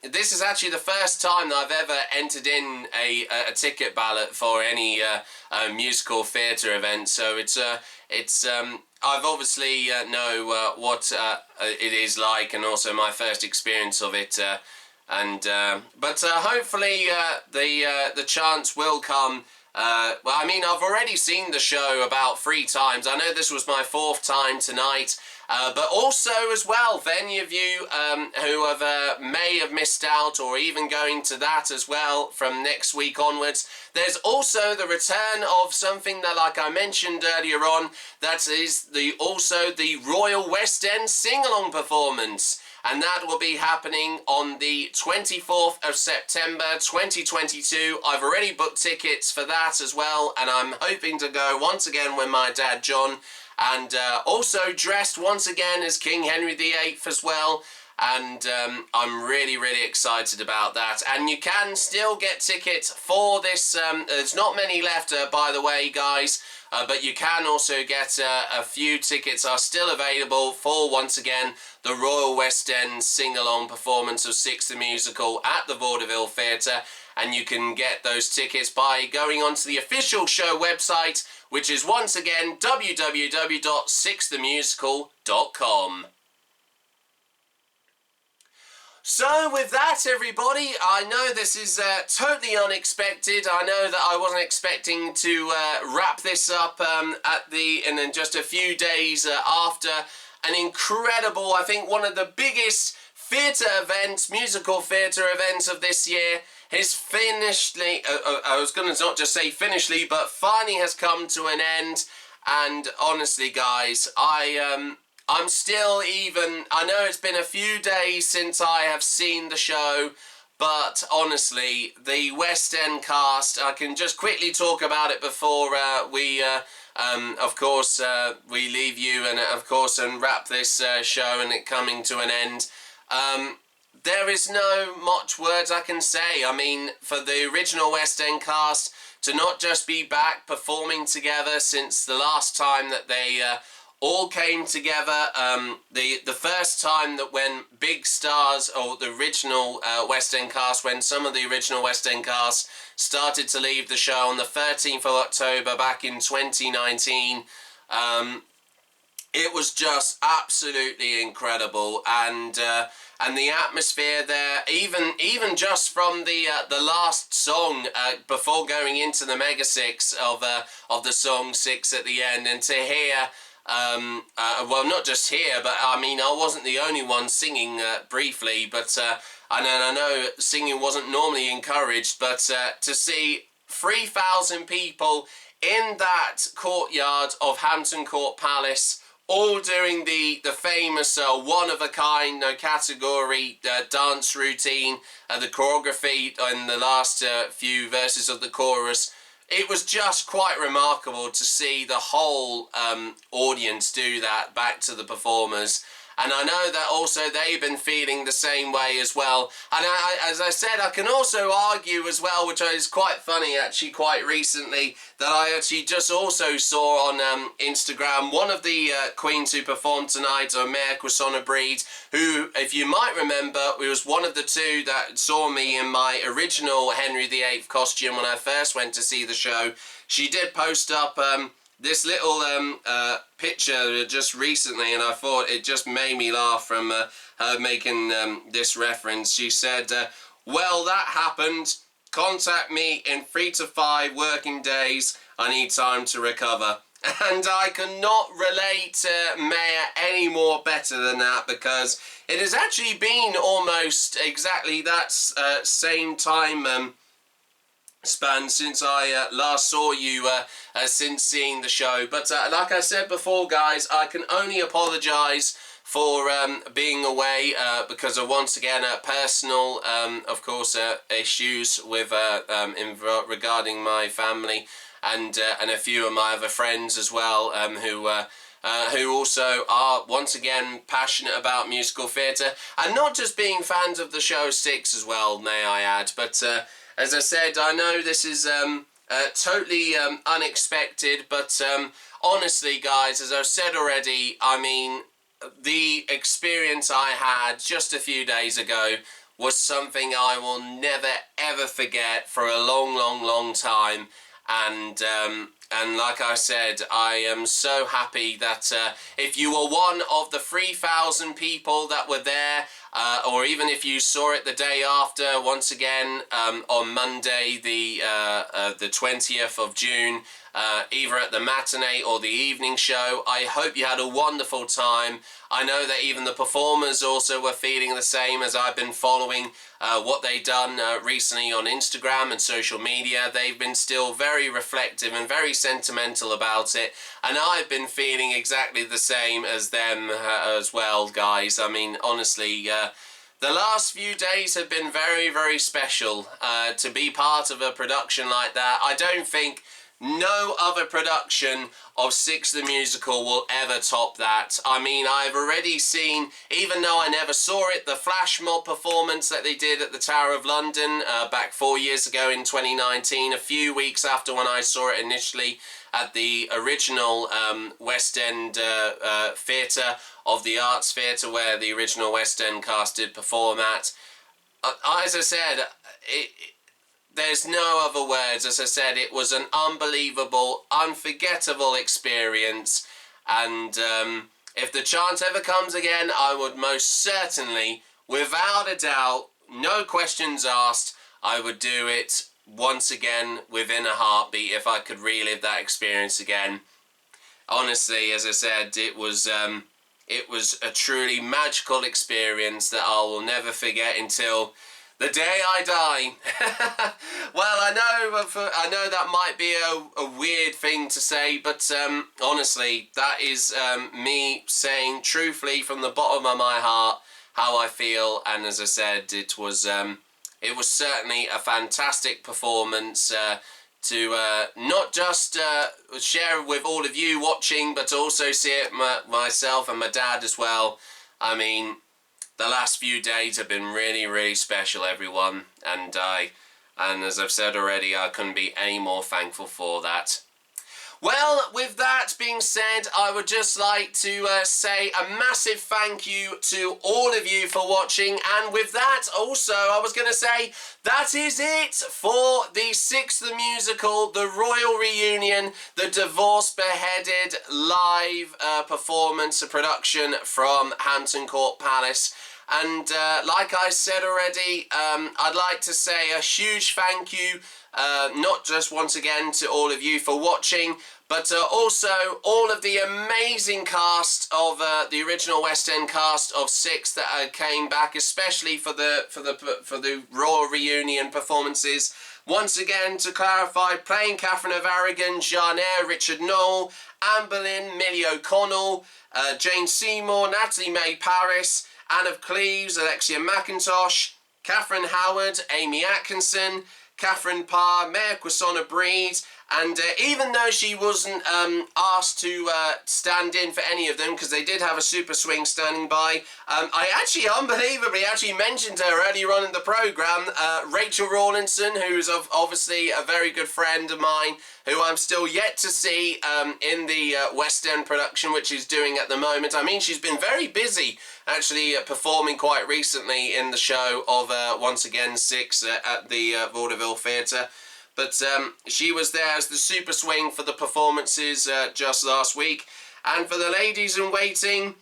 this is actually the first time that I've ever entered in a ticket ballot for any musical theatre event. So it's I've obviously know what it is like, and also my first experience of it. But hopefully the chance will come. Well, I mean, I've already seen the show about 3 times. I know this was my 4th time tonight. But also as well, for any of you who have may have missed out, or even going to that as well from next week onwards, there's also the return of something that, like I mentioned earlier on, that is also the Royal West End sing-along performance. And that will be happening on the 24th of September 2022. I've already booked tickets for that as well, and I'm hoping to go once again with my dad John, and also dressed once again as King Henry VIII as well. And I'm really, really excited about that. And you can still get tickets for this. There's not many left, by the way, guys. But you can also get a few tickets are still available for, once again, the Royal West End sing-along performance of Six the Musical at the Vaudeville Theatre. And you can get those tickets by going onto the official show website, which is once again www.sixthemusical.com. So with that, everybody, I know this is totally unexpected. I know that I wasn't expecting to wrap this up and then just a few days after an incredible, I think one of the biggest theatre events, musical theatre events of this year, has finishly, I was going to not just say finishly, but finally has come to an end. And honestly, guys, I'm still I know it's been a few days since I have seen the show, but honestly, the West End cast, I can just quickly talk about it before we leave you and wrap this show and it coming to an end. There is no much words I can say. I mean, for the original West End cast to not just be back performing together since the last time that they all came together, the first time that when big stars, or the original West End cast, when some of the original West End cast started to leave the show on the 13th of October back in 2019, it was just absolutely incredible. And the atmosphere there, even just from the last song before going into the Mega Six of the song 6 at the end, and to hear, well, not just here, but I mean, I wasn't the only one singing briefly, but I know singing wasn't normally encouraged, but to see 3,000 people in that courtyard of Hampton Court Palace, all doing the famous one-of-a-kind, no category dance routine, the choreography in the last few verses of the chorus. It was just quite remarkable to see the whole audience do that back to the performers. And I know that also they've been feeling the same way as well. And as I said, I can also argue as well, which is quite funny actually, quite recently, that I actually just also saw on Instagram one of the queens who performed tonight, Maiya Quansah-Breed, who, if you might remember, was one of the two that saw me in my original Henry VIII costume when I first went to see the show. She did post up this little picture just recently, and I thought it just made me laugh from her making this reference. She said, well, that happened. contact me in 3 to 5 working days. I need time to recover. And I cannot relate to Maiya any more better than that, because it has actually been almost exactly that same time span since I last saw you, since seeing the show. But like I said before, guys, I can only apologise for being away because of, once again, personal, of course, issues with regarding my family and a few of my other friends as well, who also are, once again, passionate about musical theatre, and not just being fans of the show Six as well, may I add. But as I said, I know this is totally unexpected, but honestly, guys, as I've said already, I mean, the experience I had just a few days ago was something I will never ever forget for a long, long, long time. And like I said, I am so happy that if you were one of the 3,000 people that were there, or even if you saw it the day after, once again, on Monday, the 20th of June, either at the matinee or the evening show, I hope you had a wonderful time. I know that even the performers also were feeling the same, as I've been following what they've done recently on Instagram and social media. They've been still very reflective and very sentimental about it, and I've been feeling exactly the same as them as well, guys. I mean, honestly, the last few days have been very, very special to be part of a production like that. I don't think no other production of Six the Musical will ever top that. I mean, I've already seen, even though I never saw it, the flash mob performance that they did at the Tower of London back 4 years ago in 2019, a few weeks after when I saw it initially at the original West End Theatre of the Arts Theatre, where the original West End cast did perform at. As I said, there's no other words. As I said, it was an unbelievable, unforgettable experience, and if the chance ever comes again, I would most certainly, without a doubt, no questions asked, I would do it once again within a heartbeat if I could relive that experience again. Honestly, as I said, it was a truly magical experience that I will never forget until the day I die. Well, I know that might be a weird thing to say, but honestly, that is me saying truthfully from the bottom of my heart how I feel. And as I said, it was certainly a fantastic performance to not just share with all of you watching, but also see it myself and my dad as well. I mean, the last few days have been really, really special, everyone, and as I've said already, I couldn't be any more thankful for that. Well, with that being said, I would just like to say a massive thank you to all of you for watching, and with that also, I was going to say, that is it for the Six the Musical, the Royal Reunion, the Divorce Beheaded live performance, a production from Hampton Court Palace. And like I said already, I'd like to say a huge thank you, not just once again to all of you for watching, but also all of the amazing cast of the original West End cast of Six that came back, especially for the Royal Reunion performances. Once again, to clarify, playing Catherine of Aragon, Jarnéia, Richard-Noel, Anne Boleyn, Millie O'Connell, Jane Seymour, Natalie May Paris, Anne of Cleves, Alexia McIntosh, Catherine Howard, Aimie Atkinson, Catherine Parr, Maiya Quansah-Breed, and even though she wasn't asked to stand in for any of them, because they did have a super swing standing by, I actually unbelievably mentioned her earlier on in the programme, Rachel Rawlinson, who's obviously a very good friend of mine, who I'm still yet to see in the West End production, which she's doing at the moment. I mean, she's been very busy, actually, performing quite recently in the show of, once again, Six at the Vaudeville Theatre. But she was there as the super swing for the performances just last week. And for the ladies in waiting,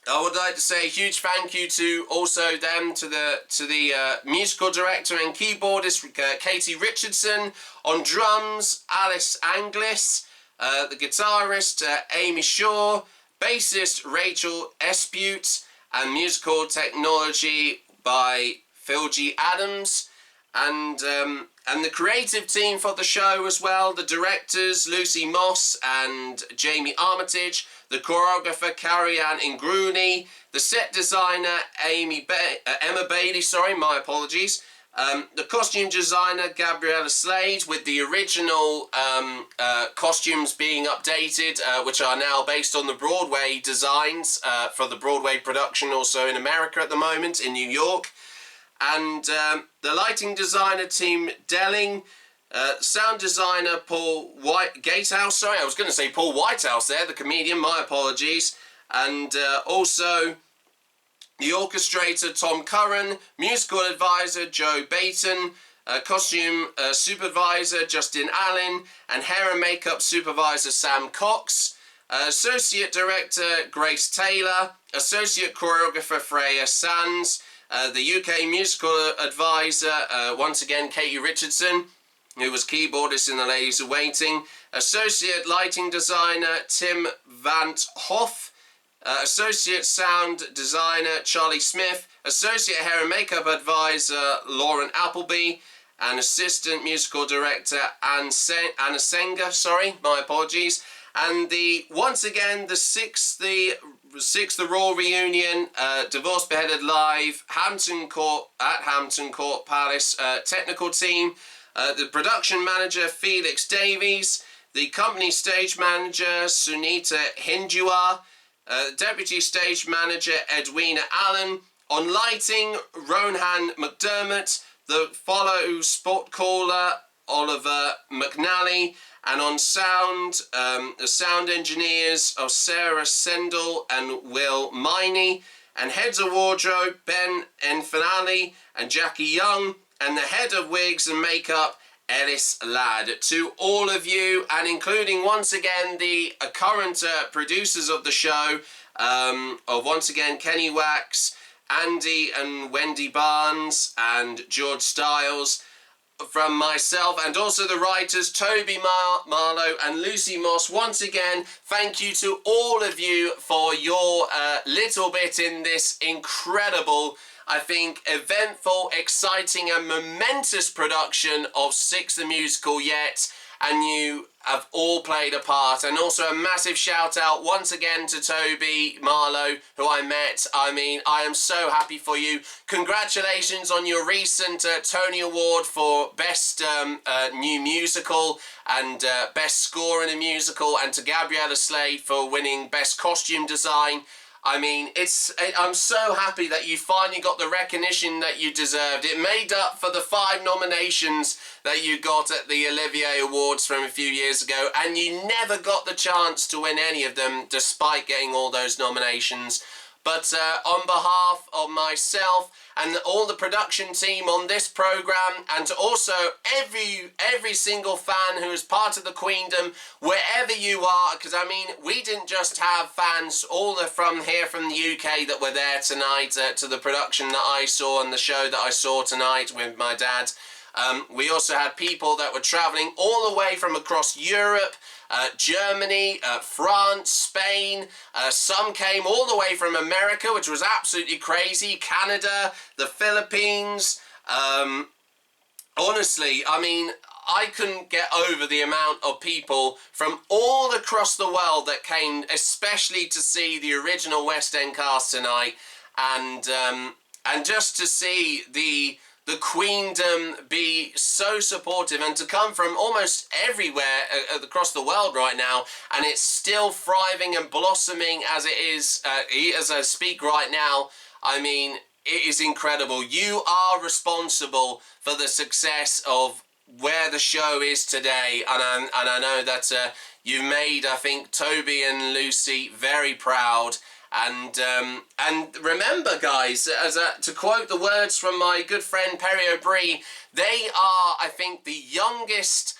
I would like to say a huge thank you to also them to the musical director and keyboardist Katie Richardson, on drums Alice Anglis, the guitarist Aimie Shaw, bassist Rachel Espute, and musical technology by Phil G. Adams, and the creative team for the show as well, the directors Lucy Moss and Jamie Armitage, the choreographer Carrie-Anne Ingruni, the set designer Emma Bailey, my apologies, the costume designer Gabriella Slade, with the original costumes being updated, which are now based on the Broadway designs for the Broadway production also in America at the moment, in New York. And the lighting designer team Delling, sound designer Paul Gatehouse, I was going to say Paul Whitehouse there, the comedian, my apologies, and also the orchestrator Tom Curran, musical advisor Joe Bayton, costume supervisor Justin Allen, and hair and makeup supervisor Sam Cox, associate director Grace Taylor, associate choreographer Freya Sands, the UK musical advisor, once again Katie Richardson, who was keyboardist in The Ladies Are Waiting, associate lighting designer Tim Vant Hoff, associate sound designer Charlie Smith, associate hair and makeup advisor Lauren Appleby, and assistant musical director Anna Senga, my apologies, and once again the sixth Royal Reunion, Divorced Beheaded Live, Hampton Court Palace technical team, the production manager Felix Davies, the company stage manager Sunita Hindua, deputy stage manager Edwina Allen, on lighting Rohan McDermott, the follow spot caller Oliver McNally, and on sound, the sound engineers of Sarah Sendell and Will Miney, and heads of wardrobe Ben Enfinali and Jackie Young, and the head of wigs and makeup Ellis Ladd. To all of you, and including once again the current producers of the show, of once again Kenny Wax, Andy and Wendy Barnes, and George Stiles, from myself, and also the writers Toby Marlowe and Lucy Moss, once again thank you to all of you for your little bit in this incredible, I think, eventful, exciting and momentous production of Six the Musical Yet, and you have all played a part. And also a massive shout out once again to Toby Marlowe, who I met. I mean, I am so happy for you. Congratulations on your recent Tony Award for Best New Musical and Best Score in a Musical, and to Gabriella Slade for winning Best Costume Design. I mean, I'm so happy that you finally got the recognition that you deserved. It made up for the 5 nominations that you got at the Olivier Awards from a few years ago, and you never got the chance to win any of them despite getting all those nominations. But on behalf of myself and all the production team on this programme, and to also every single fan who is part of the Queendom, wherever you are, because I mean, we didn't just have fans all from here from the UK that were there tonight to the production that I saw and the show that I saw tonight with my dad. We also had people that were travelling all the way from across Europe, Germany, France, Spain, some came all the way from America, which was absolutely crazy, Canada, the Philippines. Honestly, I mean, I couldn't get over the amount of people from all across the world that came, especially to see the original West End cast tonight, and just to see the Queendom be so supportive, and to come from almost everywhere across the world right now, and it's still thriving and blossoming as it is, as I speak right now. I mean, it is incredible. You are responsible for the success of where the show is today, and I know that you've made, I think, Toby and Lucy very proud. And remember, guys, to quote the words from my good friend Perry O'Brien, they are, I think, the youngest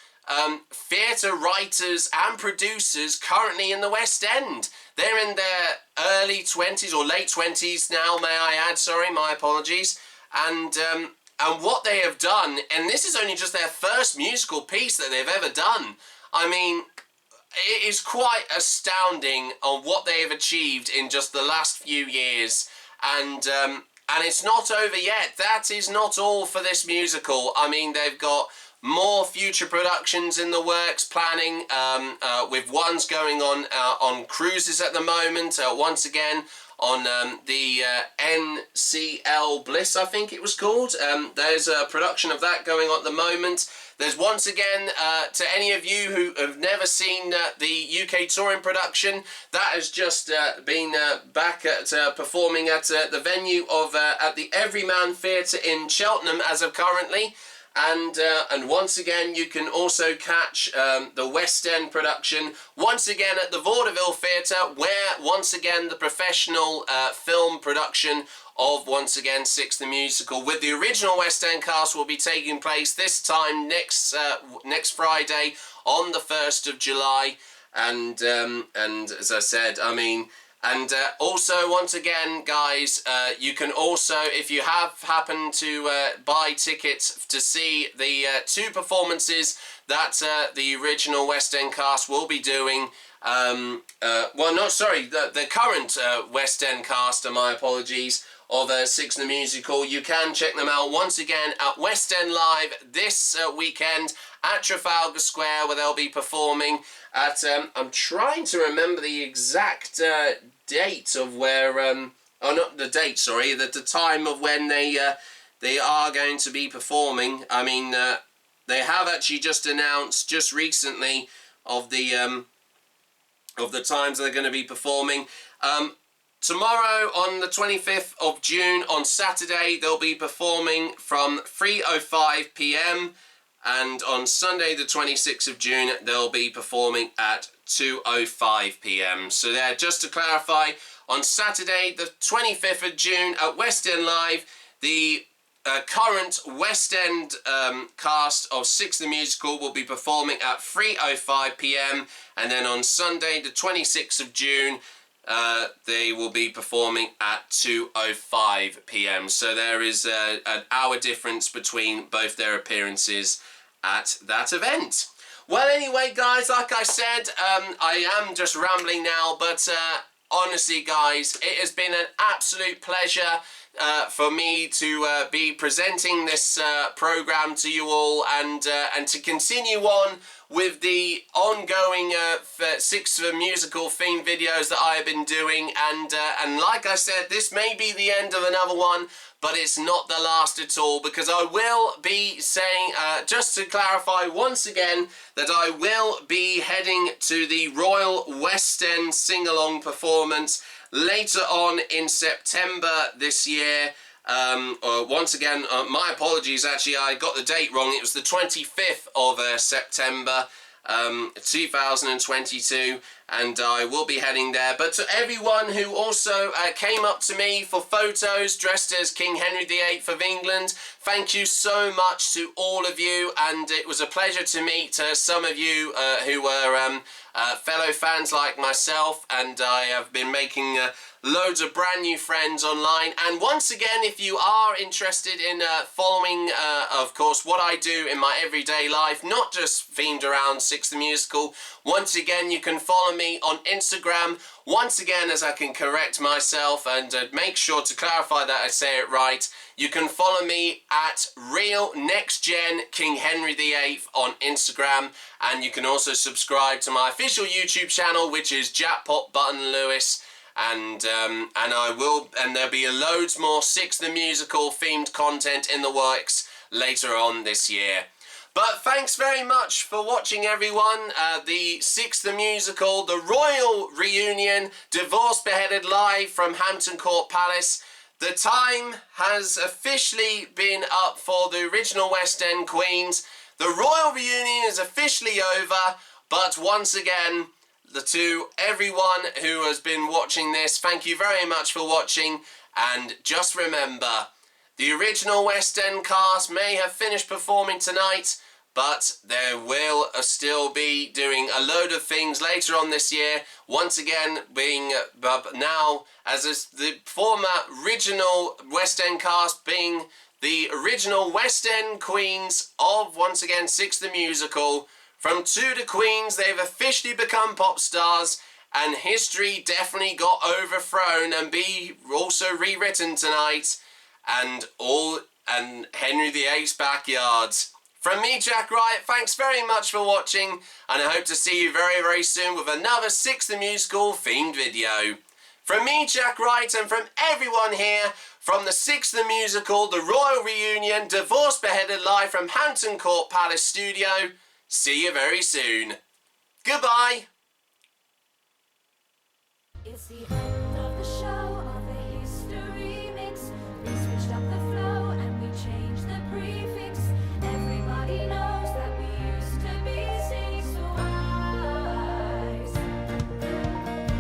theatre writers and producers currently in the West End. They're in their early 20s or late 20s now, may I add, sorry, my apologies. And what they have done, and this is only just their first musical piece that they've ever done. I mean, it is quite astounding on what they have achieved in just the last few years. And it's not over yet. That is not all for this musical. I mean, they've got more future productions in the works, planning, with ones going on cruises at the moment, once again on the NCL Bliss, I think it was called. There's a production of that going on at the moment. There's once again, to any of you who have never seen the UK touring production, that has just been back at performing at the venue of at the Everyman Theatre in Cheltenham as of currently. And once again, you can also catch the West End production once again at the Vaudeville Theatre, where once again the professional film production of once again Six the Musical with the original West End cast will be taking place this time next Friday on the 1st of July. And as I said, I mean. And also, once again, guys, you can also, if you have happened to buy tickets to see the two performances that the original West End cast will be doing, the current West End cast, my apologies, of Six the Musical, you can check them out once again at West End Live this weekend at Trafalgar Square, where they'll be performing at, I'm trying to remember the exact date of where, oh not the date, sorry, the time of when they are going to be performing. I mean, they have actually just announced just recently of the times they're going to be performing. Tomorrow on the 25th of June, on Saturday, they'll be performing from 3:05 p.m. and on Sunday the 26th of June, they'll be performing at 2:05 p.m. So there, just to clarify, on Saturday the 25th of June at West End Live, the current West End cast of Six the Musical will be performing at 3:05 p.m. and then on Sunday the 26th of June, they will be performing at 2:05 p.m. So there is an hour difference between both their appearances at that event. Well, anyway, guys, like I said, I am just rambling now, but honestly, guys, it has been an absolute pleasure for me to be presenting this program to you all, and to continue on with the ongoing Six the Musical theme videos that I have been doing, and like I said, this may be the end of another one, but it's not the last at all, because I will be saying, just to clarify once again, that I will be heading to the Royal West End sing-along performance later on in September this year. Once again, my apologies, actually I got the date wrong. It was the 25th of September 2022, and I will be heading there. But to everyone who also came up to me for photos dressed as King Henry VIII of England, thank you so much to all of you, and it was a pleasure to meet some of you who were fellow fans like myself, and I have been making loads of brand new friends online. And once again, if you are interested in following, of course, what I do in my everyday life, not just themed around Six the Musical, once again, you can follow me on Instagram. Once again, as I can correct myself and make sure to clarify that I say it right, you can follow me at Real Next Gen King Henry VIII on Instagram, and you can also subscribe to my official YouTube channel, which is Jackpot Button Lewis. And there'll be loads more Six the Musical themed content in the works later on this year. But thanks very much for watching, everyone. The Six the Musical, the Royal Reunion, Divorced Beheaded live from Hampton Court Palace. The time has officially been up for the original West End Queens. The Royal Reunion is officially over, but once again, everyone who has been watching this, thank you very much for watching, and just remember, the original West End cast may have finished performing tonight, but there will still be doing a load of things later on this year. Once again, being now as the former original West End cast, being the original West End queens of, once again, Six the Musical. From Tudor queens, they've officially become pop stars, and history definitely got overthrown and be also rewritten tonight, and Henry VIII's backyard. From me, Jack Wright, thanks very much for watching, and I hope to see you very, very soon with another Six the Musical themed video. From me, Jack Wright, and from everyone here, from the Six the Musical, the Royal Reunion, Divorce Beheaded live from Hampton Court Palace studio, see you very soon. Goodbye. It's the end of the show, of the history mix. We switched up the flow and we changed the prefix. Everybody knows that we used to be six wives.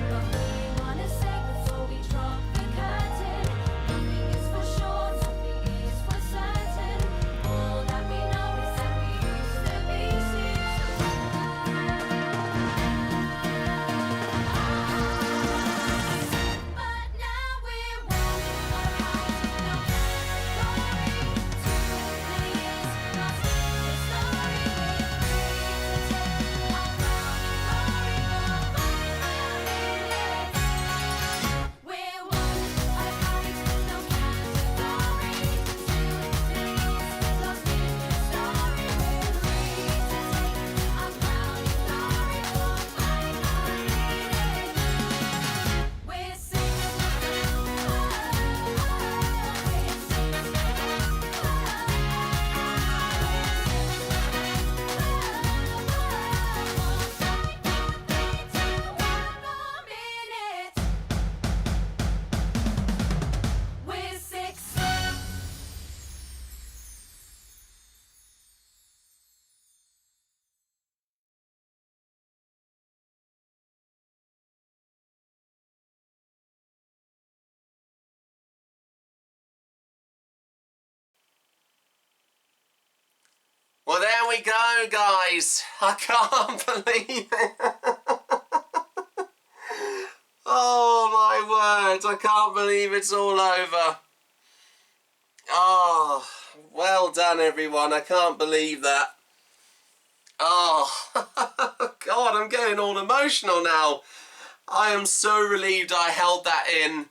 But we wanna say before we drop the curtain, nothing is for sure, nothing is for certain. All that we know is that we used to be six wives. But now we're warming our hearts, no category. 2 years lost in history. We're free to take our crown and glory, but by 5 minutes. We're one of height, no category. 2 years lost in history. We're free to take our crown and glory, but by 5 minutes. We're six. We're six. Well, there we go, guys. I can't believe it. Oh, my word. I can't believe it's all over. Oh, well done, everyone. I can't believe that. Oh, God, I'm getting all emotional now. I am so relieved I held that in.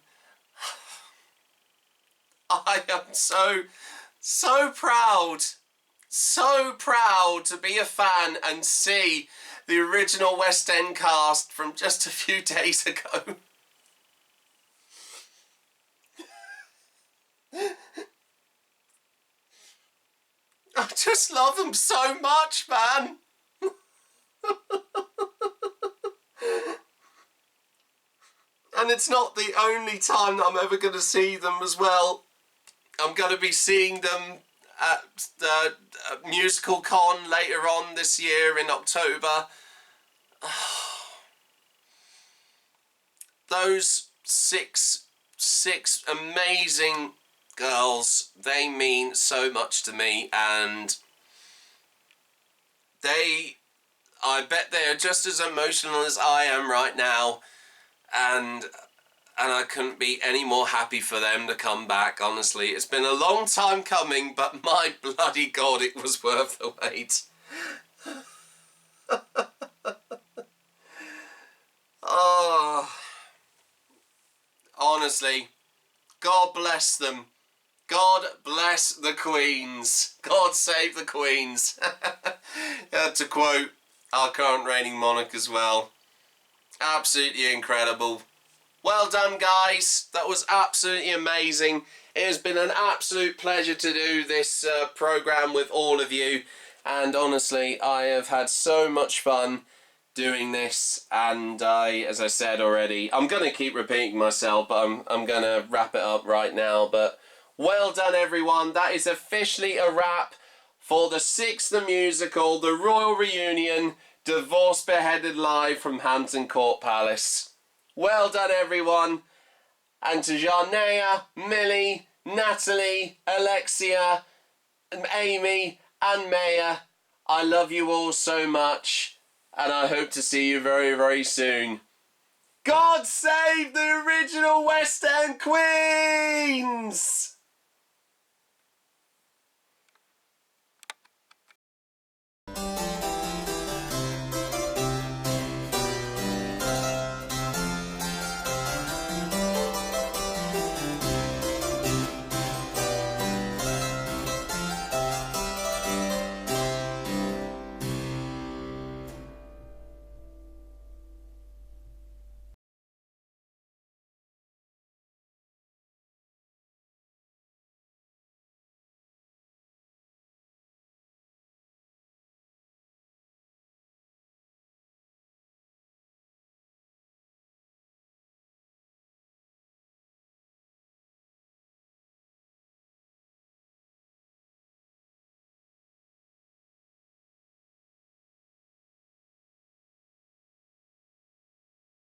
I am so proud. So proud to be a fan and see the original West End cast from just a few days ago. I just love them so much, man. And it's not the only time that I'm ever going to see them as well. I'm going to be seeing them at the Musical Con later on this year in October. Those six amazing girls, they mean so much to me, and I bet they are just as emotional as I am right now, and I couldn't be any more happy for them to come back, honestly. It's been a long time coming, but my bloody God, it was worth the wait. Oh, honestly, God bless them. God bless the Queens. God save the Queens. To quote our current reigning monarch as well. Absolutely incredible. Well done, guys. That was absolutely amazing. It has been an absolute pleasure to do this programme with all of you. And honestly, I have had so much fun doing this. And as I said already, I'm going to keep repeating myself, but I'm going to wrap it up right now. But well done, everyone. That is officially a wrap for the Six the Musical, the Royal Reunion, Divorce Beheaded live from Hampton Court Palace. Well done, everyone. And to Jarnéia, Millie, Natalie, Alexia, Aimie and Maiya, I love you all so much, and I hope to see you very, very soon. God save the original West End Queens!